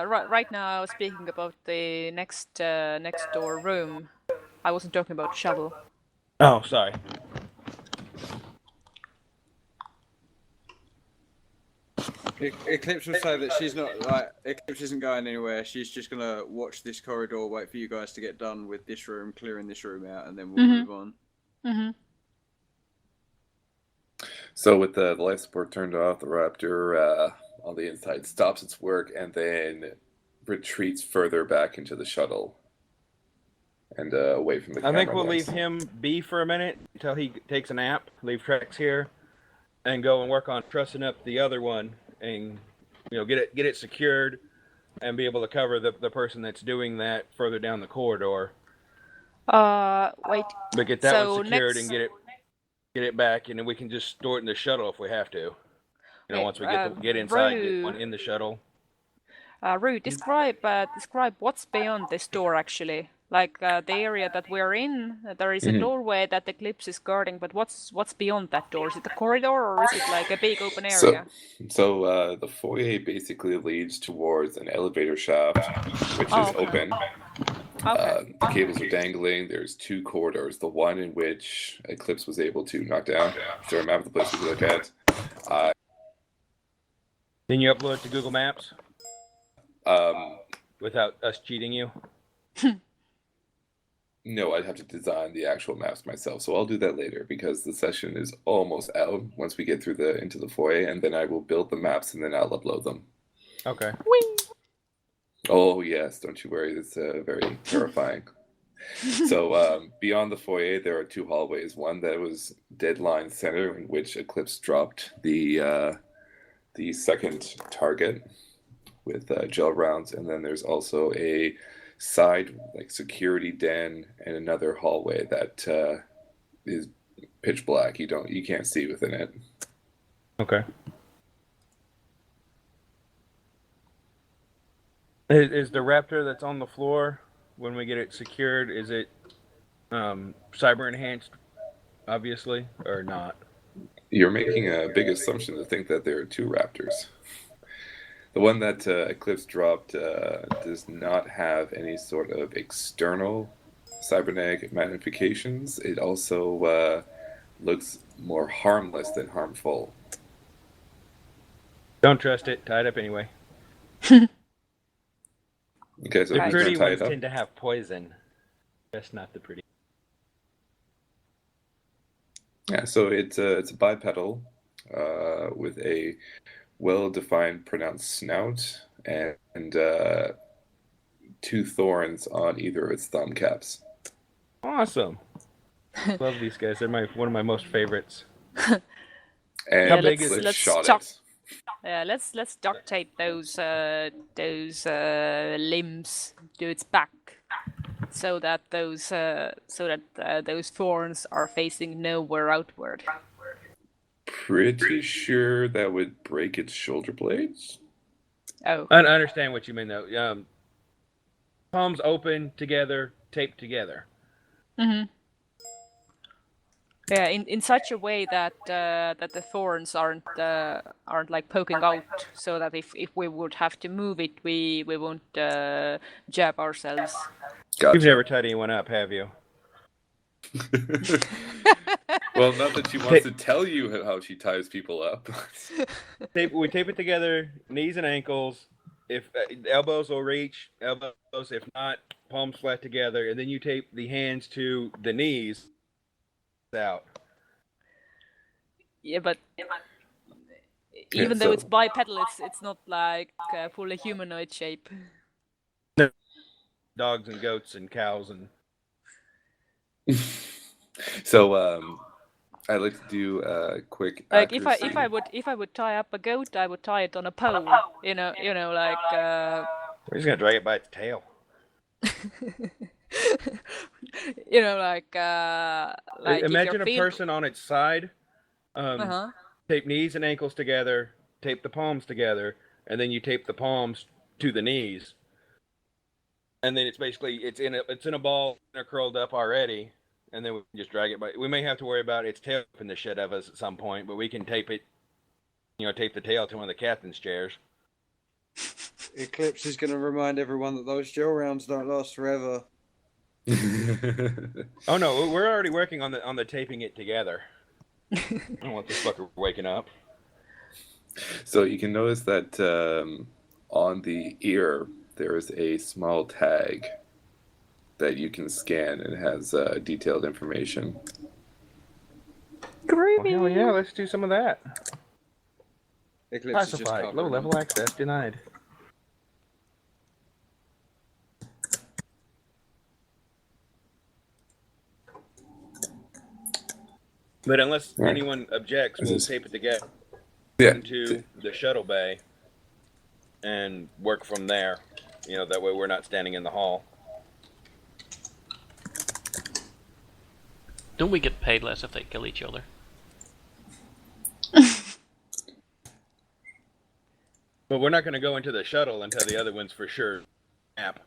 [SPEAKER 3] right now I was speaking about the next door room. I wasn't talking about shuttle.
[SPEAKER 2] Oh, sorry.
[SPEAKER 4] Eclipse will say that she's not Eclipse isn't going anywhere. She's just gonna watch this corridor, wait for you guys to get done with this room, clearing this room out, and then we'll move on.
[SPEAKER 3] Mm-hmm.
[SPEAKER 1] So with the life support turned off, the Raptor on the inside stops its work and then retreats further back into the shuttle and away from the camera.
[SPEAKER 2] I think we'll leave him be for a minute until he takes a nap. Leave Trex here and go and work on trussing up the other one and get it secured and be able to cover the person that's doing that further down the corridor.
[SPEAKER 3] Wait.
[SPEAKER 2] But get that one secured and get it back, and then we can just store it in the shuttle if we have to. Once we get inside, get one in the shuttle.
[SPEAKER 3] Rue, describe what's beyond this door actually. Like the area that we're in, there is a doorway that Eclipse is guarding, but what's beyond that door? Is it a corridor or is it like a big open area?
[SPEAKER 1] So the foyer basically leads towards an elevator shaft, which is open.
[SPEAKER 3] Okay.
[SPEAKER 1] The cables are dangling. There's two corridors. The one in which Eclipse was able to knock down. Is there a map of the place we can look at?
[SPEAKER 2] Can you upload it to Google Maps?
[SPEAKER 1] Um,
[SPEAKER 2] Without us cheating you?
[SPEAKER 1] No, I'd have to design the actual maps myself, so I'll do that later because the session is almost out once we get through into the foyer, and then I will build the maps and then I'll upload them.
[SPEAKER 2] Okay.
[SPEAKER 1] Oh yes, don't you worry, it's very terrifying. So beyond the foyer, there are 2 hallways. One that was deadline center, in which Eclipse dropped the second target with gel rounds, and then there's also a side like security den and another hallway that is pitch black. You can't see within it.
[SPEAKER 2] Okay. Is the raptor that's on the floor when we get it secured? Is it cyber enhanced, obviously, or not?
[SPEAKER 1] You're making a big assumption to think that there are 2 raptors. The one that Eclipse dropped does not have any sort of external cybernetic magnifications. It also looks more harmless than harmful.
[SPEAKER 2] Don't trust it. Tie it up anyway.
[SPEAKER 1] Okay, so
[SPEAKER 2] The
[SPEAKER 1] who's
[SPEAKER 2] pretty
[SPEAKER 1] gonna tie
[SPEAKER 2] ones
[SPEAKER 1] it up?
[SPEAKER 2] tend to have poison. That's not the pretty.
[SPEAKER 1] Yeah, so it's a bipedal with a well-defined, pronounced snout and 2 thorns on either of its thumb caps.
[SPEAKER 2] Awesome. Love these guys. They're one of my most favorites.
[SPEAKER 1] And
[SPEAKER 2] How big is
[SPEAKER 1] let's
[SPEAKER 2] it?
[SPEAKER 1] shot
[SPEAKER 3] chuck-
[SPEAKER 1] it.
[SPEAKER 3] Yeah, let's duct tape those limbs to its back, so that those thorns are facing nowhere outward.
[SPEAKER 1] Pretty sure that would break its shoulder blades.
[SPEAKER 3] Oh,
[SPEAKER 2] I understand what you mean, though. Palms open together, taped together.
[SPEAKER 3] mm-hmm. Yeah, in such a way that that the thorns aren't like poking out, so that if we would have to move it, we won't jab ourselves.
[SPEAKER 1] Gotcha.
[SPEAKER 2] You've never tied anyone up, have you?
[SPEAKER 1] Well, not that she wants to tell you how she ties people up.
[SPEAKER 2] We tape it together, knees and ankles. If elbows will reach, elbows. If not, palms flat together, and then you tape the hands to the knees out.
[SPEAKER 3] Yeah, but even though
[SPEAKER 1] so-
[SPEAKER 3] it's bipedal, it's not like fully humanoid shape.
[SPEAKER 2] Dogs and goats and cows and.
[SPEAKER 1] So I'd like to do a quick
[SPEAKER 3] Like
[SPEAKER 1] accuracy.
[SPEAKER 3] if I would tie up a goat, I would tie it on a pole. You know, like.
[SPEAKER 2] We're just gonna drag it by its tail.
[SPEAKER 3] You know, like
[SPEAKER 2] Imagine a person on its side.
[SPEAKER 3] Uh-huh.
[SPEAKER 2] Tape knees and ankles together. Tape the palms together, and then you tape the palms to the knees. And then it's basically it's in a ball, they're curled up already, and then we can just drag it by. We may have to worry about its tail in the shit of us at some point, but we can tape it. Tape the tail to one of the captain's chairs.
[SPEAKER 4] Eclipse is going to remind everyone that those gel rounds don't last forever.
[SPEAKER 2] Oh no, we're already working on the taping it together. I don't want this fucker waking up.
[SPEAKER 1] So you can notice that on the ear there is a small tag that you can scan and it has detailed information.
[SPEAKER 3] Creepy.
[SPEAKER 2] Well, hell yeah, let's do some of that.
[SPEAKER 4] Eclipse is just
[SPEAKER 2] Classified,
[SPEAKER 4] covering
[SPEAKER 2] low
[SPEAKER 4] them.
[SPEAKER 2] level access denied. But unless
[SPEAKER 1] Right.
[SPEAKER 2] anyone objects,
[SPEAKER 1] Is
[SPEAKER 2] we'll
[SPEAKER 1] this-
[SPEAKER 2] tape it together
[SPEAKER 1] Yeah.
[SPEAKER 2] into the shuttle bay and work from there. That way we're not standing in the hall.
[SPEAKER 6] Don't we get paid less if they kill each other?
[SPEAKER 2] But we're not going to go into the shuttle until the other one's for sure snap,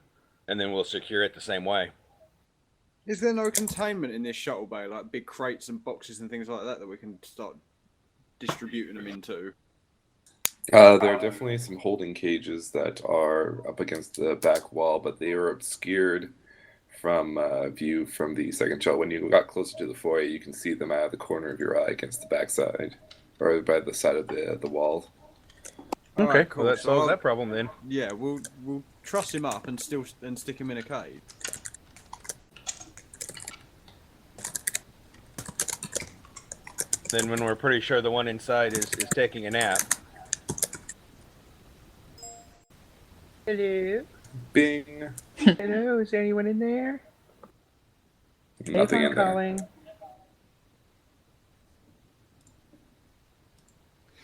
[SPEAKER 2] and then we'll secure it the same way.
[SPEAKER 4] Is there no containment in this shuttle bay, like big crates and boxes and things like that we can start distributing them into?
[SPEAKER 1] There are definitely some holding cages that are up against the back wall, but they are obscured from view from the second shot. When you got closer to the foyer, you can see them out of the corner of your eye against the backside, or by the side of the wall.
[SPEAKER 2] Okay,
[SPEAKER 4] Alright, cool.
[SPEAKER 2] well that
[SPEAKER 4] So
[SPEAKER 2] solves
[SPEAKER 4] I'll-
[SPEAKER 6] Oh.
[SPEAKER 2] that problem then.
[SPEAKER 4] Yeah, we'll truss him up and stick him in a cave.
[SPEAKER 2] Then when we're pretty sure the one inside is taking a nap. Hello.
[SPEAKER 1] Bing.
[SPEAKER 2] Hello, is there anyone in there?
[SPEAKER 1] Nothing in there.
[SPEAKER 2] calling.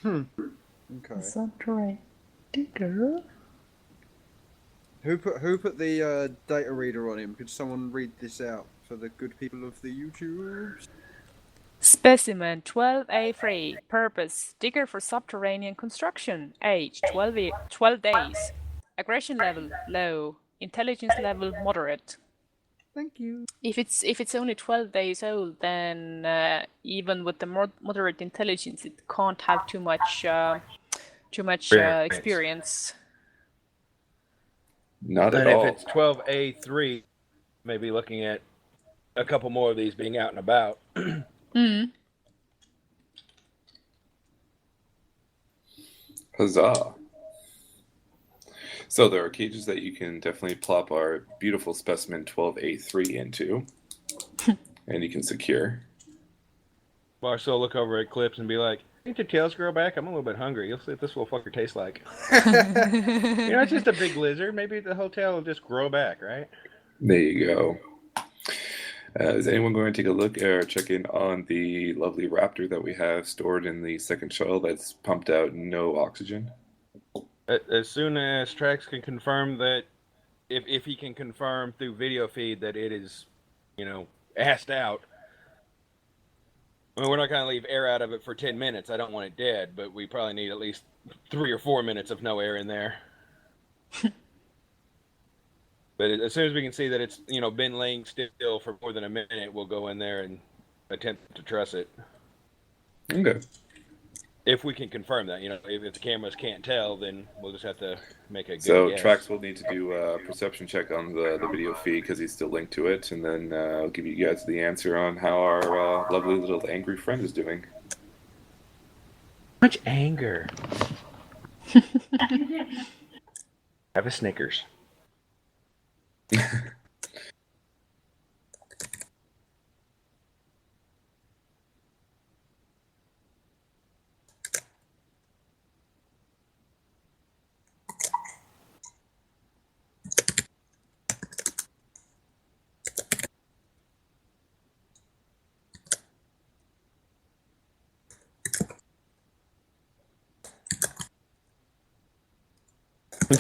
[SPEAKER 4] Okay.
[SPEAKER 3] Subterranean digger.
[SPEAKER 4] Who put the data reader on him? Could someone read this out for the good people of the YouTube?
[SPEAKER 3] Specimen 12A3. Purpose: digger for subterranean construction. Age 12 days. Aggression level low. Intelligence level moderate.
[SPEAKER 4] Thank you.
[SPEAKER 3] If it's only 12 days old, then even with the moderate intelligence, it can't have too much experience.
[SPEAKER 1] Not at
[SPEAKER 2] And
[SPEAKER 1] all.
[SPEAKER 2] if it's 12A3, maybe looking at a couple more of these being out and about.
[SPEAKER 1] Huzzah. So there are cages that you can definitely plop our beautiful specimen 12A3 into, and you can secure.
[SPEAKER 2] Marcel will look over at Clips and be like, "Think your tails grow back? I'm a little bit hungry. You'll see what this little fucker tastes like." It's just a big lizard. Maybe the whole tail will just grow back, right?
[SPEAKER 1] There you go. Is anyone going to take a look or check in on the lovely raptor that we have stored in the second shuttle that's pumped out no oxygen?
[SPEAKER 2] As soon as Trax can confirm that, if he can confirm through video feed that it is, assed out. I mean, we're not going to leave air out of it for 10 minutes. I don't want it dead, but we probably need at least 3 or 4 minutes of no air in there. But as soon as we can see that it's, been laying still for more than a minute, we'll go in there and attempt to truss it.
[SPEAKER 1] Okay.
[SPEAKER 2] If we can confirm that, if the cameras can't tell, then we'll just have to make a good
[SPEAKER 1] So
[SPEAKER 2] guess.
[SPEAKER 1] Trax will need to do a perception check on the video feed because he's still linked to it, and then I'll give you guys the answer on how our lovely little angry friend is doing.
[SPEAKER 2] Much anger. Have a Snickers.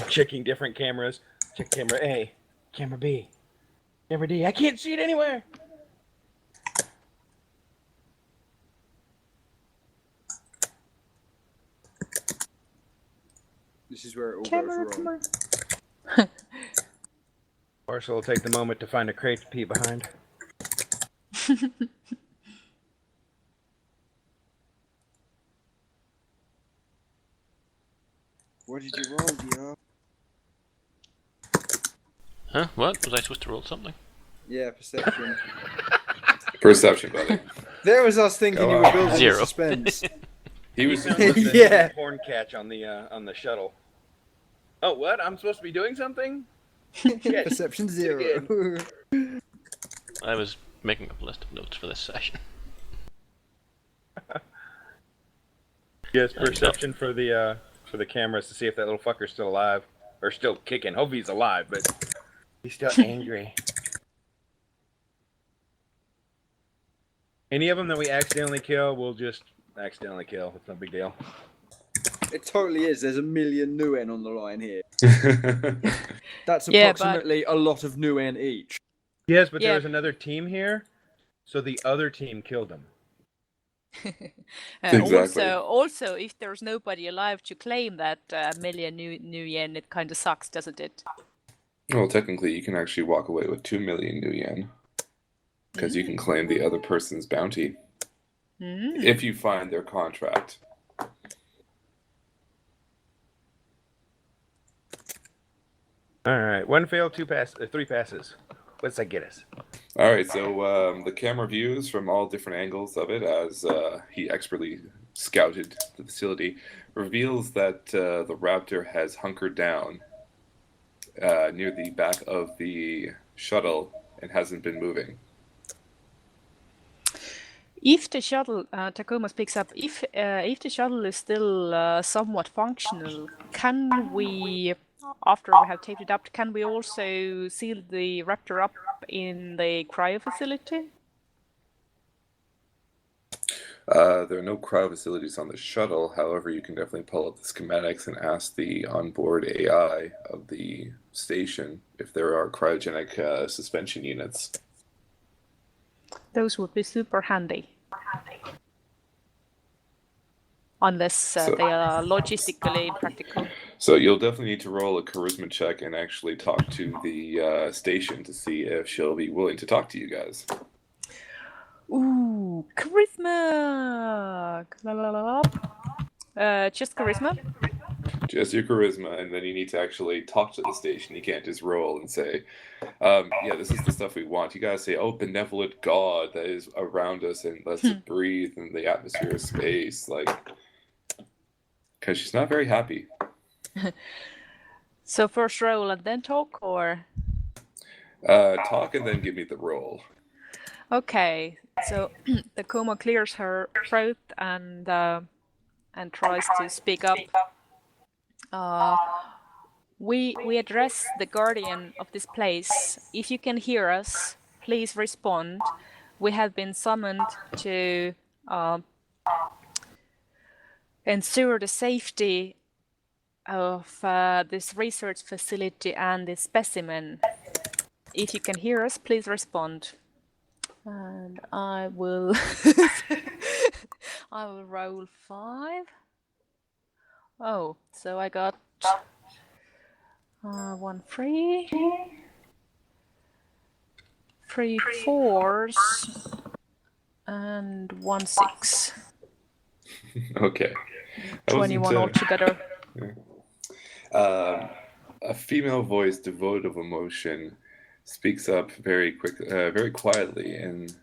[SPEAKER 2] Checking different cameras. Check camera A, camera B, camera D. I can't see it anywhere.
[SPEAKER 4] This is where it all goes wrong.
[SPEAKER 2] Marshall will take the moment to find a crate to pee behind.
[SPEAKER 4] What did you roll, dear?
[SPEAKER 6] Huh? What? Was I supposed to roll something?
[SPEAKER 4] Yeah, perception.
[SPEAKER 1] Perception, buddy.
[SPEAKER 4] There was us thinking
[SPEAKER 1] Go
[SPEAKER 4] you
[SPEAKER 1] on.
[SPEAKER 4] were building
[SPEAKER 6] Zero.
[SPEAKER 4] suspense.
[SPEAKER 1] He was
[SPEAKER 4] Yeah.
[SPEAKER 2] Horn catch on the shuttle. Oh, what? I'm supposed to be doing something?
[SPEAKER 4] Perception 0.
[SPEAKER 6] I was making up a list of notes for this session.
[SPEAKER 2] Yes, perception for the cameras to see if that little fucker's still alive or still kicking. Hopefully he's alive, but he's still angry. Any of them that we accidentally kill, we'll just accidentally kill. It's no big deal.
[SPEAKER 4] It totally is. There's a million Nuen on the line here. That's
[SPEAKER 3] Yeah,
[SPEAKER 4] approximately a lot of Nuen each.
[SPEAKER 2] Yes, but
[SPEAKER 3] Yeah.
[SPEAKER 2] there was another team here, so the other team killed him.
[SPEAKER 1] Exactly.
[SPEAKER 3] Also, if there's nobody alive to claim that million new yen, it kind of sucks, doesn't it?
[SPEAKER 1] Well, technically, you can actually walk away with 2 million new yen because you can claim the other person's bounty if you find their contract.
[SPEAKER 2] All right, 1 fail, 3 passes. What's that get us?
[SPEAKER 1] All right, so the camera views from all different angles of it as he expertly scouted the facility reveals that the raptor has hunkered down near the back of the shuttle and hasn't been moving.
[SPEAKER 3] If the shuttle, Tacoma speaks up, if the shuttle is still somewhat functional, can we, after we have taped it up, can we also seal the Raptor up in the cryo facility?
[SPEAKER 1] There are no cryo facilities on the shuttle. However, you can definitely pull up the schematics and ask the onboard AI of the station if there are cryogenic suspension units.
[SPEAKER 3] Those would be super handy. Unless they are logistically impractical.
[SPEAKER 1] So you'll definitely need to roll a charisma check and actually talk to the station to see if she'll be willing to talk to you guys.
[SPEAKER 3] Ooh, charisma! Just charisma?
[SPEAKER 1] Just your charisma, and then you need to actually talk to the station. You can't just roll and say, yeah, this is the stuff we want. You gotta say, oh, benevolent God that is around us and lets it breathe in the atmosphere of space. Like, because she's not very happy.
[SPEAKER 3] So first roll and then talk, or?
[SPEAKER 1] Talk and then give me the roll.
[SPEAKER 3] Okay, so the coma clears her throat and tries to speak up. We address the guardian of this place. If you can hear us, please respond. We have been summoned to ensure the safety of this research facility and this specimen. If you can hear us, please respond. And I will I will roll 5. Oh, so I got 1 3, 3 4s, and 1 6.
[SPEAKER 1] Okay.
[SPEAKER 3] 21 altogether.
[SPEAKER 1] A female voice devoid of emotion speaks up very quietly and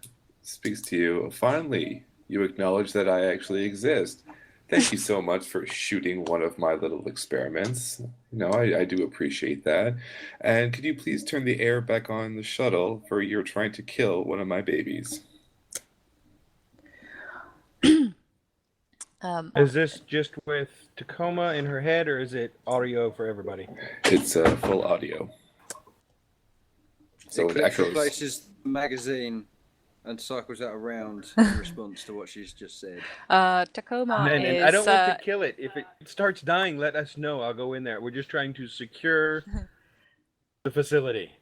[SPEAKER 1] speaks to you. Finally, you acknowledge that I actually exist. Thank you so much for shooting one of my little experiments. I do appreciate that. And could you please turn the air back on the shuttle, for you're trying to kill one of my babies?
[SPEAKER 2] Is this just with Tacoma in her head, or is it audio for everybody?
[SPEAKER 1] It's full audio. So it echoes.
[SPEAKER 4] Replaces the magazine and cycles that around in response to what she's just said.
[SPEAKER 3] Tacoma
[SPEAKER 2] And
[SPEAKER 3] is...
[SPEAKER 2] I don't want to kill it. If it starts dying, let us know. I'll go in there. We're just trying to secure the facility.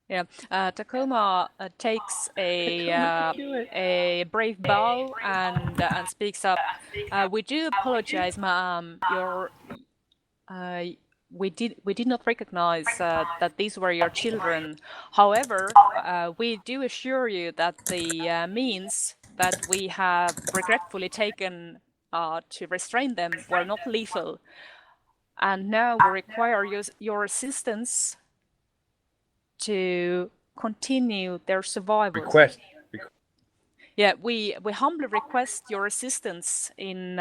[SPEAKER 3] Yeah, Tacoma takes a brave bow and speaks up. We do apologize, ma'am. We did not recognize that these were your children. However, we do assure you that the means that we have regretfully taken to restrain them were not lethal, and now we require your assistance to continue their survival. Yeah, we humbly request your assistance in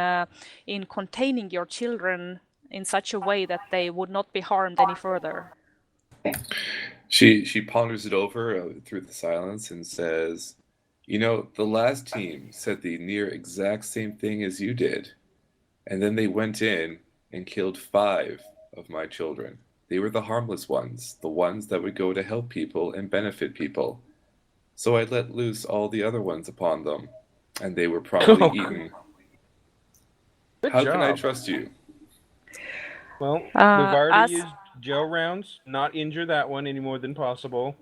[SPEAKER 3] containing your children in such a way that they would not be harmed any further.
[SPEAKER 1] She ponders it over through the silence and says, the last team said the near exact same thing as you did. And then they went in and killed 5 of my children. They were the harmless ones, the ones that would go to help people and benefit people. So I let loose all the other ones upon them, and they were promptly eaten. How can I trust you?
[SPEAKER 2] Well, we've already used gel rounds, not injure that one any more than possible.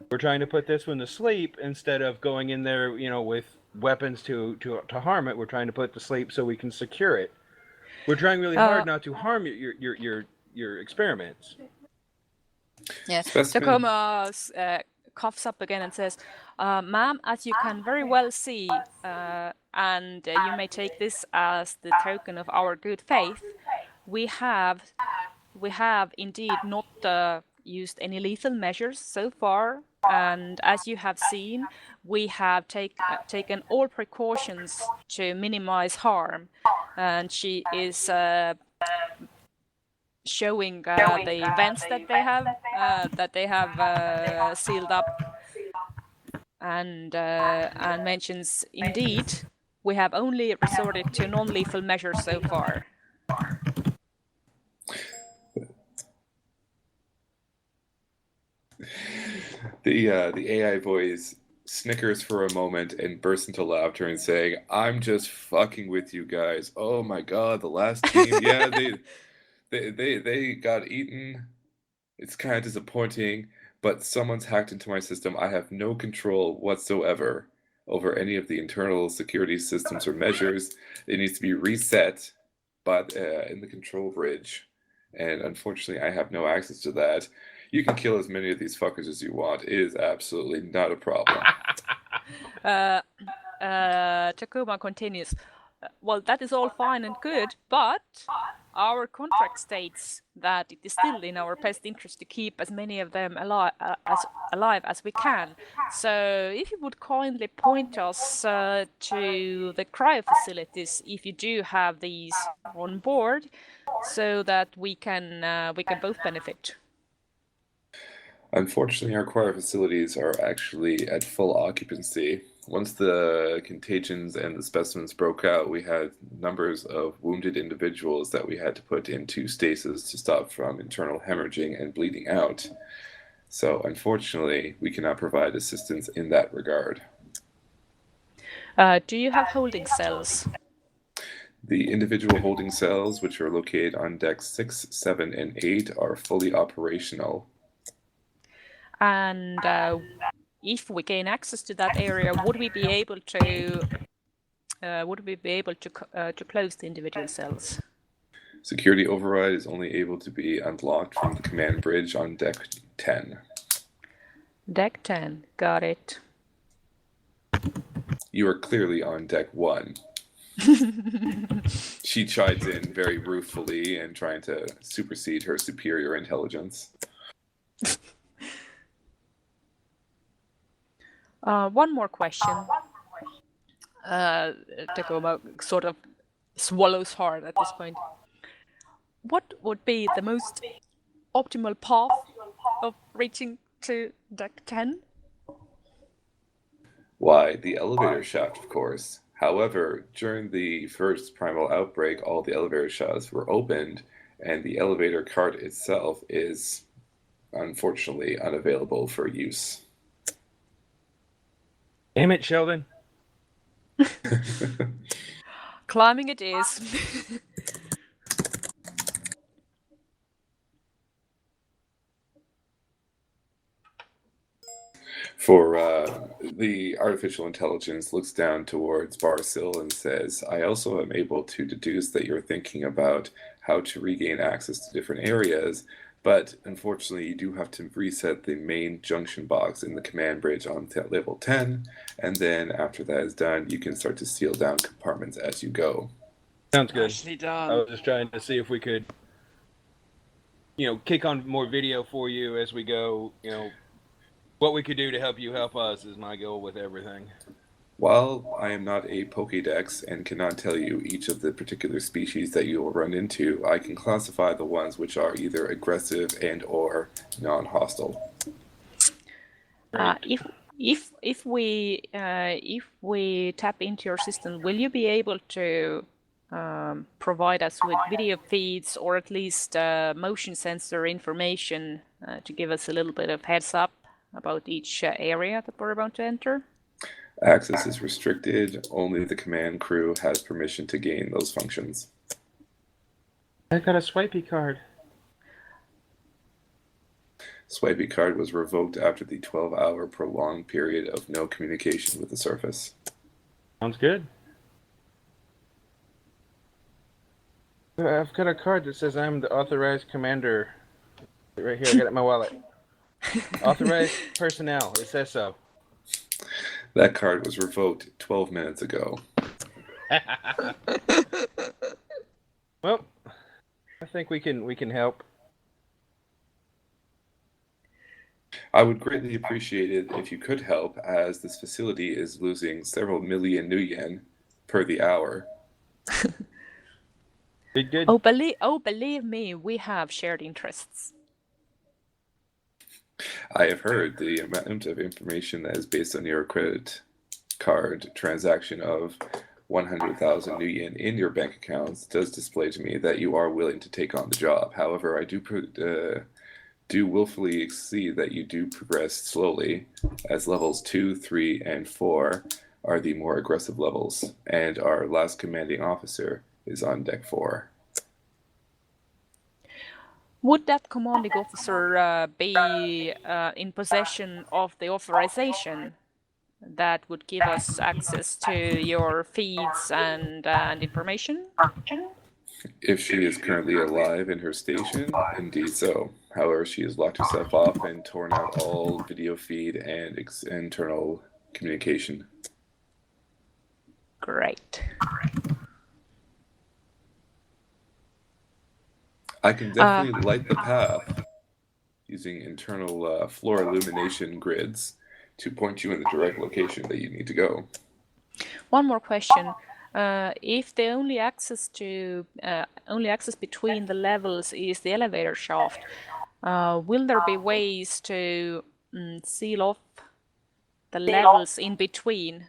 [SPEAKER 2] We're trying to put this one to sleep instead of going in there, with weapons to harm it. We're trying to put it to sleep so we can secure it. We're trying really hard not to harm your experiments.
[SPEAKER 3] Yeah, Tacoma coughs up again and says, ma'am, as you can very well see, and you may take this as the token of our good faith, we have indeed not used any lethal measures so far, and as you have seen, we have taken all precautions to minimize harm. And she is showing the vents that they have sealed up, and mentions, indeed, we have only resorted to non-lethal measures so far.
[SPEAKER 1] The AI voice snickers for a moment and bursts into laughter and saying, "I'm just fucking with you guys. Oh my god, the last team, yeah, they got eaten. It's kind of disappointing, but someone's hacked into my system. I have no control whatsoever over any of the internal security systems or measures. It needs to be reset in the control bridge, and unfortunately, I have no access to that. You can kill as many of these fuckers as you want. It is absolutely not a problem."
[SPEAKER 3] Takuma continues, well, that is all fine and good, but our contract states that it is still in our best interest to keep as many of them alive as we can. So if you would kindly point us to the cryo facilities, if you do have these on board, so that we can both benefit.
[SPEAKER 1] Unfortunately, our cryo facilities are actually at full occupancy. Once the contagions and the specimens broke out, we had numbers of wounded individuals that we had to put into stasis to stop from internal hemorrhaging and bleeding out. So, unfortunately, we cannot provide assistance in that regard.
[SPEAKER 3] Do you have holding cells?
[SPEAKER 1] The individual holding cells, which are located on decks 6, 7, and 8, are fully operational.
[SPEAKER 3] And if we gain access to that area, would we be able to close the individual cells?
[SPEAKER 1] Security override is only able to be unlocked from the command bridge on deck 10.
[SPEAKER 3] Deck 10, got it.
[SPEAKER 1] You are clearly on deck 1. She chides in very ruefully and trying to supersede her superior intelligence.
[SPEAKER 3] One more question. Takuma sort of swallows hard at this point. What would be the most optimal path of reaching to deck 10?
[SPEAKER 1] Why, the elevator shaft, of course. However, during the first primal outbreak, all the elevator shafts were opened, and the elevator cart itself is unfortunately unavailable for use.
[SPEAKER 2] Damn it, Sheldon.
[SPEAKER 3] Climbing it is.
[SPEAKER 1] For the artificial intelligence looks down towards Barsil and says, "I also am able to deduce that you're thinking about how to regain access to different areas, but unfortunately you do have to reset the main junction box in the command bridge on level 10, and then after that is done, you can start to seal down compartments as you go."
[SPEAKER 2] Sounds good.
[SPEAKER 5] Nicely done.
[SPEAKER 2] I was just trying to see if we could, kick on more video for you as we go. What we could do to help you help us is my goal with everything.
[SPEAKER 1] While I am not a Pokédex and cannot tell you each of the particular species that you will run into, I can classify the ones which are either aggressive and or non-hostile.
[SPEAKER 3] If we tap into your system, will you be able to provide us with video feeds or at least motion sensor information to give us a little bit of heads up about each area that we're about to enter?
[SPEAKER 1] Access is restricted. Only the command crew has permission to gain those functions.
[SPEAKER 2] I got a swipey card.
[SPEAKER 1] Swipey card was revoked after the 12-hour prolonged period of no communication with the surface.
[SPEAKER 2] Sounds good. I've got a card that says I'm the authorized commander. Right here, I got it in my wallet. Authorized personnel, it says so.
[SPEAKER 1] That card was revoked 12 minutes ago.
[SPEAKER 2] Well, I think we can help.
[SPEAKER 1] I would greatly appreciate it if you could help, as this facility is losing several million new yen per the hour.
[SPEAKER 2] Be good.
[SPEAKER 3] Oh, believe me, we have shared interests.
[SPEAKER 1] I have heard the amount of information that is based on your credit card transaction of 100,000 new yen in your bank accounts does display to me that you are willing to take on the job. However, I do willfully see that you do progress slowly, as levels 2, 3, and 4 are the more aggressive levels, and our last commanding officer is on deck 4.
[SPEAKER 3] Would that commanding officer be in possession of the authorization that would give us access to your feeds and information?
[SPEAKER 1] If she is currently alive in her station, indeed so. However, she has locked herself off and torn out all video feed and internal communication.
[SPEAKER 3] Great.
[SPEAKER 1] I can definitely light the path using internal floor illumination grids to point you in the direct location that you need to go.
[SPEAKER 3] One more question. If the only access between the levels is the elevator shaft, will there be ways to seal off the levels in between?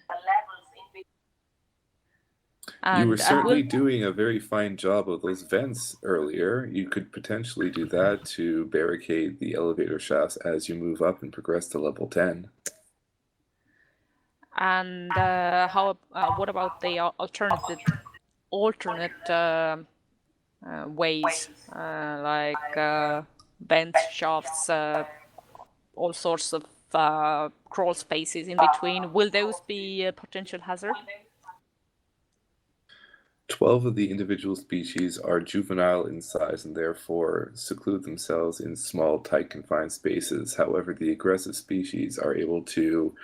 [SPEAKER 1] You were certainly doing a very fine job of those vents earlier. You could potentially do that to barricade the elevator shafts as you move up and progress to level 10.
[SPEAKER 3] And what about the alternate ways, like vent shafts, all sorts of crawl spaces in between? Will those be a potential hazard?
[SPEAKER 1] 12 of the individual species are juvenile in size and therefore seclude themselves in small, tight, confined spaces. However, the aggressive species are able to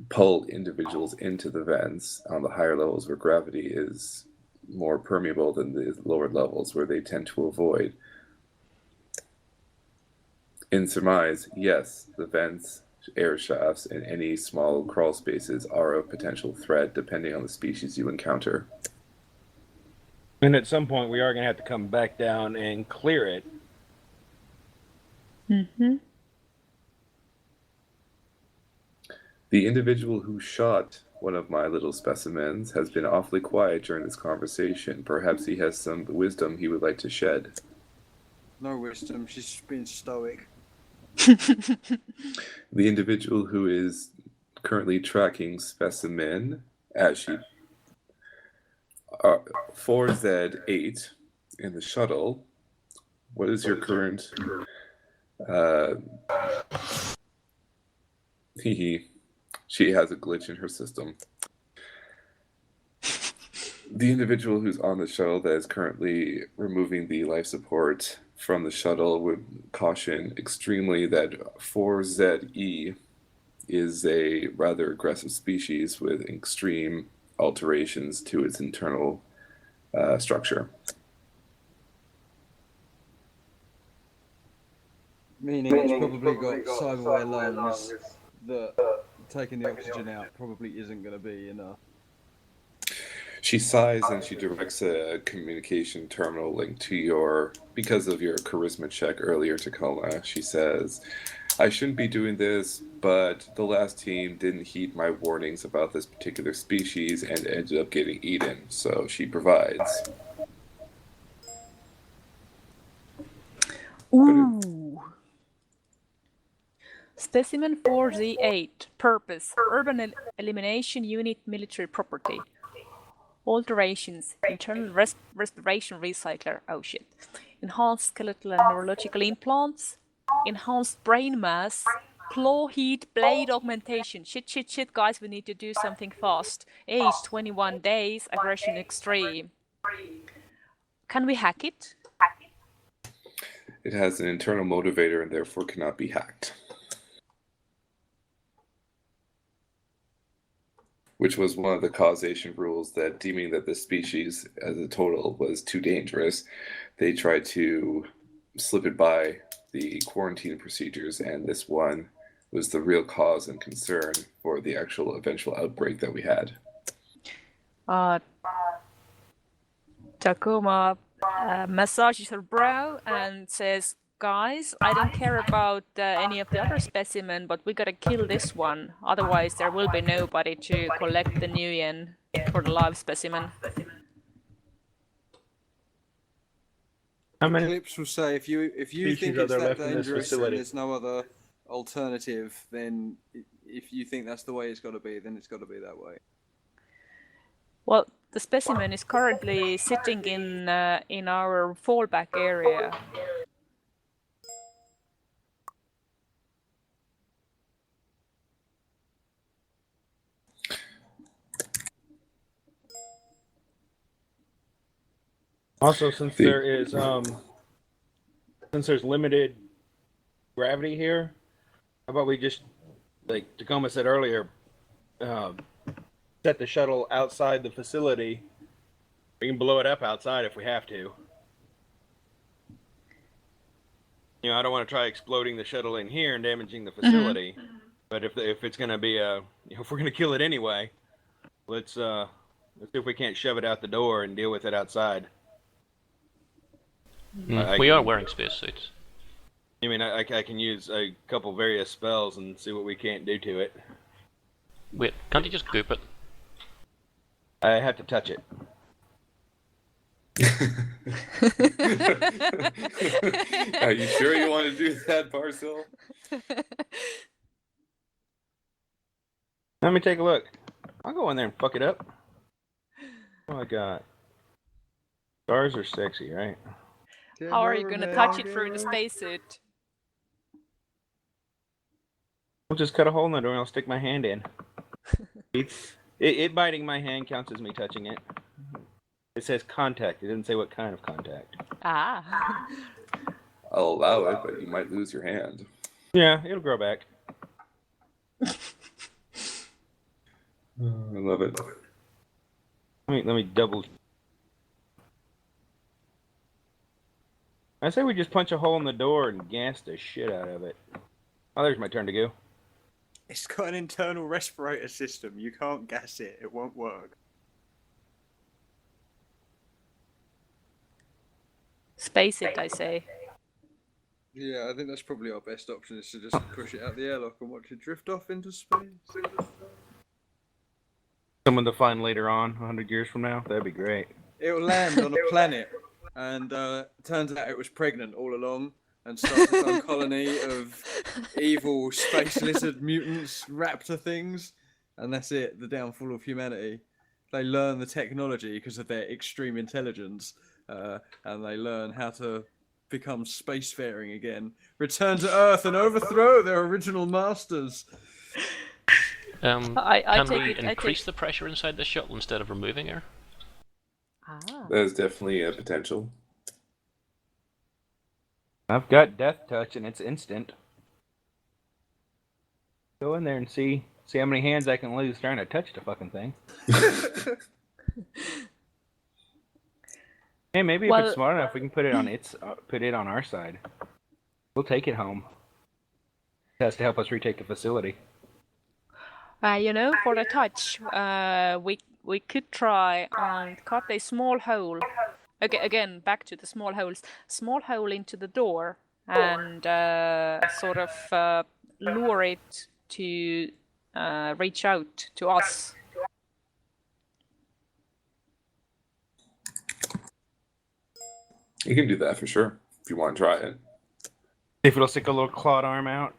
[SPEAKER 1] pull individuals into the vents on the higher levels where gravity is more permeable than the lower levels where they tend to avoid. In surmise, yes, the vents, air shafts, and any small crawl spaces are a potential threat depending on the species you encounter.
[SPEAKER 2] And at some point, we are going to have to come back down and clear it.
[SPEAKER 3] Mm-hmm.
[SPEAKER 1] The individual who shot one of my little specimens has been awfully quiet during this conversation. Perhaps he has some wisdom he would like to shed.
[SPEAKER 5] No wisdom, she's been stoic.
[SPEAKER 1] The individual who is currently tracking specimen as she 4Z8 in the shuttle. What is your current she has a glitch in her system. The individual who's on the shuttle that is currently removing the life support from the shuttle would caution extremely that 4ZE is a rather aggressive species with extreme alterations to its internal structure.
[SPEAKER 4] Meaning it's probably got cyberware lungs that taking the oxygen out probably isn't going to be enough.
[SPEAKER 1] She sighs and she directs a communication terminal link to your, because of your charisma check earlier, Tacoma. She says, I shouldn't be doing this, but the last team didn't heed my warnings about this particular species and ended up getting eaten, so she provides.
[SPEAKER 3] Ooh. Specimen 4Z8. Purpose: Urban Elimination Unit Military Property. Alterations: Internal Respiration Recycler. Oh shit. Enhanced skeletal and neurological implants. Enhanced brain mass. Claw heat blade augmentation. Shit, guys, we need to do something fast. Age 21 days. Aggression extreme. Can we hack it?
[SPEAKER 1] It has an internal motivator and therefore cannot be hacked. Which was one of the causation rules that, deeming that the species as a total was too dangerous, they tried to slip it by the quarantine procedures, and this one was the real cause and concern for the actual eventual outbreak that we had.
[SPEAKER 3] Takuma massages her brow and says, guys, I don't care about any of the other specimen, but we gotta kill this one. Otherwise, there will be nobody to collect the new yen for the live specimen.
[SPEAKER 2] How many
[SPEAKER 5] Eclipse will say if you
[SPEAKER 2] species
[SPEAKER 5] think
[SPEAKER 2] are
[SPEAKER 5] it's
[SPEAKER 2] there
[SPEAKER 5] that
[SPEAKER 2] left in this
[SPEAKER 5] dangerous and
[SPEAKER 2] facility?
[SPEAKER 5] there's no other alternative, then if you think that's the way it's got to be, then it's got to be that way.
[SPEAKER 3] Well, the specimen is currently sitting in our fallback area.
[SPEAKER 2] Also, since
[SPEAKER 1] The-
[SPEAKER 2] there is since there's limited gravity here, how about we just, like Tacoma said earlier, set the shuttle outside the facility. We can blow it up outside if we have to. You know, I don't want to try exploding the shuttle in here and damaging the facility. But if it's gonna be if we're gonna kill it anyway, let's see if we can't shove it out the door and deal with it outside.
[SPEAKER 6] We are wearing spacesuits.
[SPEAKER 2] I mean, I can use a couple various spells and see what we can't do to it.
[SPEAKER 6] Wait, can't you just goop it?
[SPEAKER 2] I have to touch it.
[SPEAKER 1] Are you sure you want to do that, Parcel?
[SPEAKER 2] Let me take a look. I'll go in there and fuck it up. Oh my god. Stars are sexy, right?
[SPEAKER 3] How are you gonna touch it through the spacesuit?
[SPEAKER 2] I'll just cut a hole in the door and I'll stick my hand in. It biting my hand counts as me touching it. It says contact. It didn't say what kind of contact.
[SPEAKER 3] Ah.
[SPEAKER 1] I'll allow it, but you might lose your hand.
[SPEAKER 2] Yeah, it'll grow back.
[SPEAKER 1] I love it.
[SPEAKER 2] Let me double. I say we just punch a hole in the door and gas the shit out of it. Oh, there's my turn to go.
[SPEAKER 5] It's got an internal respirator system. You can't gas it. It won't work.
[SPEAKER 3] Space it, I say.
[SPEAKER 5] Yeah, I think that's probably our best option, is to just push it out the airlock and watch it drift off into space.
[SPEAKER 2] Someone to find later on, 100 years from now. That'd be great.
[SPEAKER 5] It'll land on a planet, and turns out it was pregnant all along, and starts its own colony of evil space lizard mutants, raptor things, and that's it. The downfall of humanity. They learn the technology because of their extreme intelligence, and they learn how to become spacefaring again, return to Earth, and overthrow their original masters.
[SPEAKER 6] Can we increase the pressure inside the shuttle instead of removing her?
[SPEAKER 3] Ah.
[SPEAKER 1] That is definitely a potential.
[SPEAKER 2] I've got death touch and it's instant. Go in there and see how many hands I can lose trying to touch the fucking thing. Hey, maybe if it's smart enough, we can put it on our side. We'll take it home. It has to help us retake the facility.
[SPEAKER 3] You know, for the touch, we could try and cut a small hole. Again, back to the small holes. Small hole into the door and sort of lure it to reach out to us.
[SPEAKER 1] You can do that for sure if you want to try it.
[SPEAKER 2] See if it'll stick a little clawed arm out.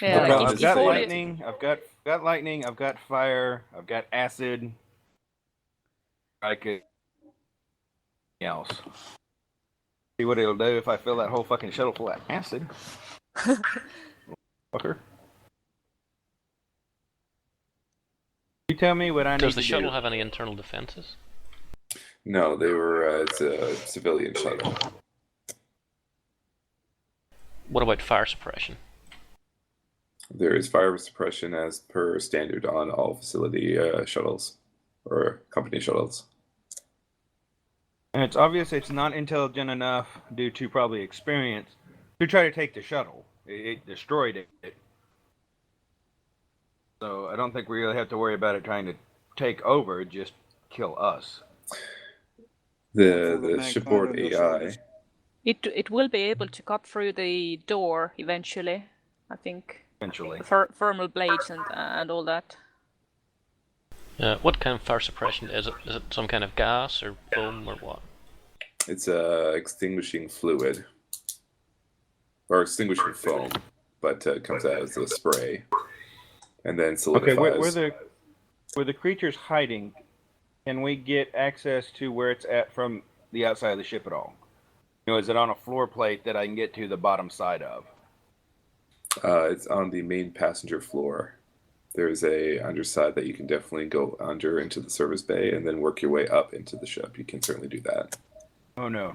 [SPEAKER 3] Yeah,
[SPEAKER 1] problem
[SPEAKER 2] I've
[SPEAKER 1] is
[SPEAKER 2] got
[SPEAKER 1] they-
[SPEAKER 2] lightning. I've got lightning. I've got fire. I've got acid. I could else. See what it'll do if I fill that whole fucking shuttle full of acid. Fucker. You tell me what I need to do.
[SPEAKER 6] Does the shuttle have any internal defenses?
[SPEAKER 1] No, they were. It's a civilian shuttle.
[SPEAKER 6] What about fire suppression?
[SPEAKER 1] There is fire suppression as per standard on all facility shuttles or company shuttles.
[SPEAKER 2] And it's obvious it's not intelligent enough, due to probably experience, to try to take the shuttle. It destroyed it. So I don't think we really have to worry about it trying to take over, just kill us.
[SPEAKER 1] The shipboard AI
[SPEAKER 3] It will be able to cut through the door eventually, I think.
[SPEAKER 2] Eventually.
[SPEAKER 3] Thermal blades and all that.
[SPEAKER 6] What kind of fire suppression is it? Is it some kind of gas or foam or what?
[SPEAKER 1] It's a extinguishing fluid. Or extinguishing foam, but it comes out as a spray. And then solidifies.
[SPEAKER 2] Okay, where the creature's hiding, can we get access to where it's at from the outside of the ship at all? Is it on a floor plate that I can get to the bottom side of?
[SPEAKER 1] It's on the main passenger floor. There's a underside that you can definitely go under into the service bay and then work your way up into the ship. You can certainly do that.
[SPEAKER 2] Oh, no.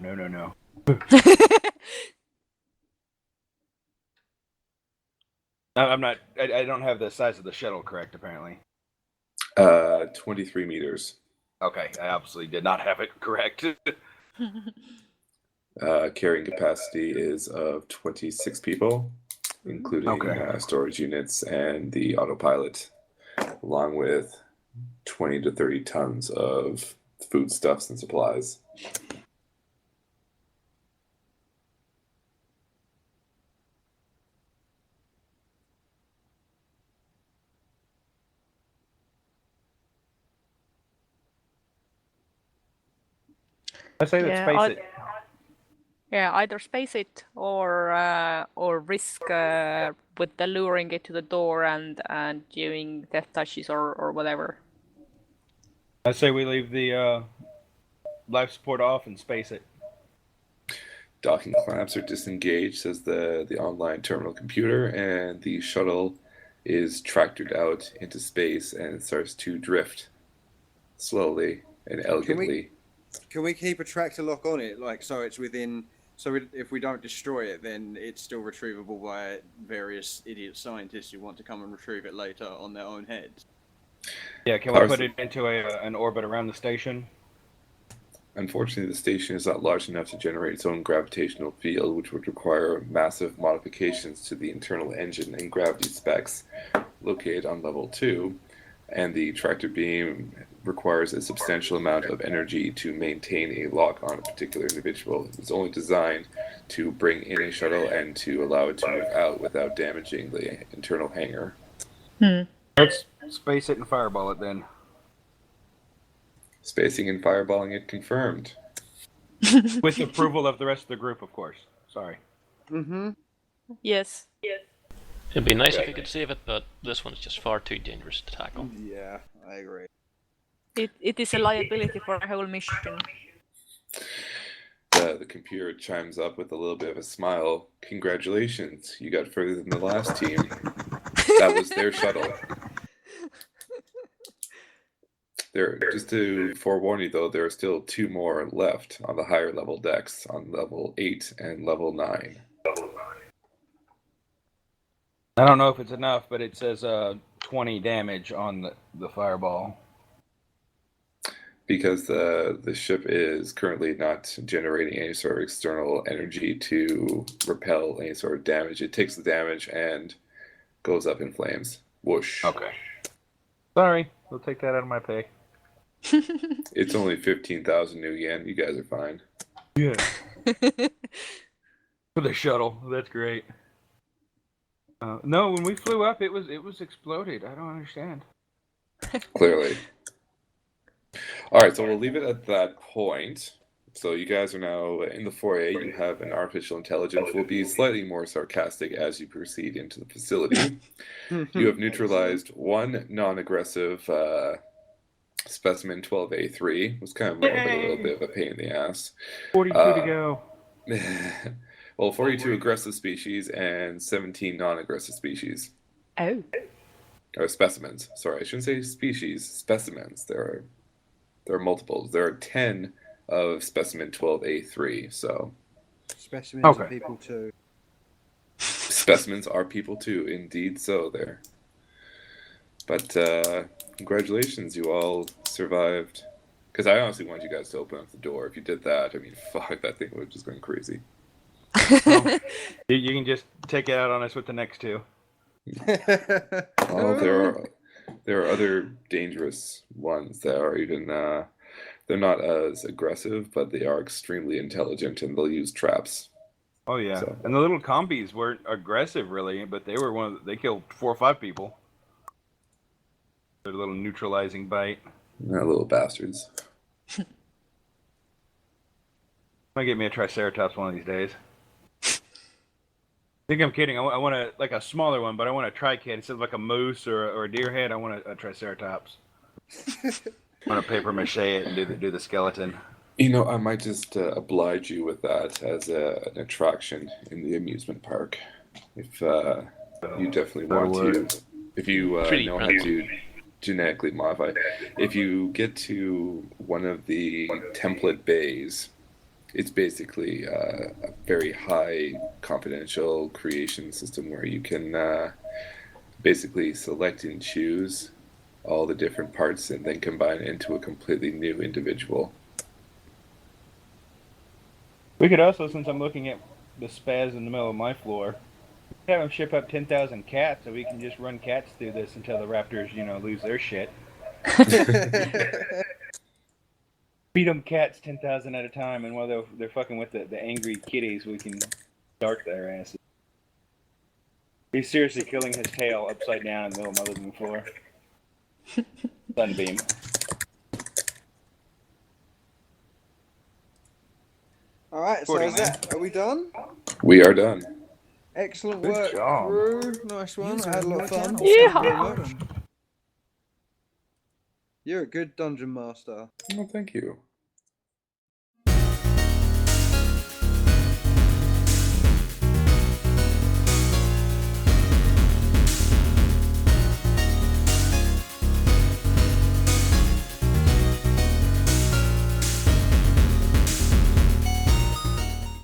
[SPEAKER 2] I'm not. I don't have the size of the shuttle correct, apparently.
[SPEAKER 1] 23 meters.
[SPEAKER 2] Okay, I obviously did not have it correct.
[SPEAKER 1] Carrying capacity is of 26 people, including storage units and the autopilot, along with 20 to 30 tons of foodstuffs and supplies.
[SPEAKER 2] I say let's space it.
[SPEAKER 3] Yeah, either space it or risk with the luring it to the door and doing death touches or whatever.
[SPEAKER 2] I say we leave the life support off and space it.
[SPEAKER 1] Docking clamps are disengaged, says the online terminal computer, and the shuttle is tractored out into space and it starts to drift slowly and elegantly.
[SPEAKER 5] Can we keep a tractor lock on it, like so it's within? So if we don't destroy it, then it's still retrievable by various idiot scientists who want to come and retrieve it later on their own heads.
[SPEAKER 2] Yeah, can we put it into an orbit around the station?
[SPEAKER 1] Unfortunately, the station is not large enough to generate its own gravitational field, which would require massive modifications to the internal engine and gravity specs located on level 2, and the tractor beam requires a substantial amount of energy to maintain a lock on a particular individual. It's only designed to bring in a shuttle and to allow it to move out without damaging the internal hangar.
[SPEAKER 2] Let's space it and fireball it then.
[SPEAKER 1] Spacing and fireballing it confirmed.
[SPEAKER 2] With approval of the rest of the group, of course. Sorry.
[SPEAKER 5] Mm-hmm.
[SPEAKER 3] Yes.
[SPEAKER 6] It'd be nice if we could save it, but this one's just far too dangerous to tackle.
[SPEAKER 5] Yeah, I agree.
[SPEAKER 3] It is a liability for a whole mission.
[SPEAKER 1] The computer chimes up with a little bit of a smile. Congratulations, you got further than the last team. That was their shuttle. Just to forewarn you, though, there are still 2 more left on the higher level decks, on level 8 and level 9.
[SPEAKER 2] I don't know if it's enough, but it says 20 damage on the fireball.
[SPEAKER 1] Because the ship is currently not generating any sort of external energy to repel any sort of damage. It takes the damage and goes up in flames. Whoosh.
[SPEAKER 2] Okay. Sorry, we'll take that out of my pay.
[SPEAKER 1] It's only 15,000 new yen. You guys are fine.
[SPEAKER 2] Yeah. For the shuttle, that's great. No, when we flew up, it was exploded. I don't understand.
[SPEAKER 1] Clearly. All right, so we'll leave it at that point. So you guys are now in the foyer. You have an artificial intelligence. Will be slightly more sarcastic as you proceed into the facility. You have neutralized 1 non-aggressive specimen 12A3. It was kind of more of a little bit of a pain in the ass.
[SPEAKER 2] 42 to go.
[SPEAKER 1] Well, 42 aggressive species and 17 non-aggressive species.
[SPEAKER 3] Oh.
[SPEAKER 1] Or specimens. Sorry, I shouldn't say species. Specimens. There are multiples. There are 10 of specimen 12A3. So
[SPEAKER 5] specimens are people too.
[SPEAKER 1] Specimens are people too, indeed. So there. But congratulations, you all survived. Because I honestly wanted you guys to open up the door. If you did that, I mean, fuck, that thing would have just gone crazy.
[SPEAKER 2] Well, you can just take it out on us with the next 2.
[SPEAKER 1] Oh, there are other dangerous ones that are even that They're not as aggressive, but they are extremely intelligent, and they'll use traps.
[SPEAKER 2] Oh yeah,
[SPEAKER 1] So-
[SPEAKER 2] and the little combies weren't aggressive really, but they were they killed 4 or 5 people. Their little neutralizing bite.
[SPEAKER 1] Little bastards.
[SPEAKER 2] Might get me a Triceratops one of these days. I think I'm kidding. I want a like a smaller one, but I want a tricat instead of like a moose or a deer head. I want a Triceratops. I want to paper mache it and do the skeleton.
[SPEAKER 1] You know, I might just oblige you with that as an attraction in the amusement park. If you definitely want to, if you know how to genetically modify. If you get to one of the template bays, it's basically a very high confidential creation system where you can basically select and choose all the different parts and then combine it into a completely new individual.
[SPEAKER 2] We could also, since I'm looking at the spaz in the middle of my floor, have them ship up 10,000 cats so we can just run cats through this until the raptors, lose their shit. Feed them cats 10,000 at a time, and while they're fucking with the angry kitties, we can dart their asses. He's seriously killing his tail upside down in the middle of my living floor. Sunbeam.
[SPEAKER 5] All right, so is that? Are we done?
[SPEAKER 1] We are done.
[SPEAKER 5] Excellent
[SPEAKER 2] Good
[SPEAKER 5] work,
[SPEAKER 2] job.
[SPEAKER 5] crew. Nice one. I had a lot of fun.
[SPEAKER 3] Yeah.
[SPEAKER 5] You're a good dungeon master.
[SPEAKER 1] Well, thank you.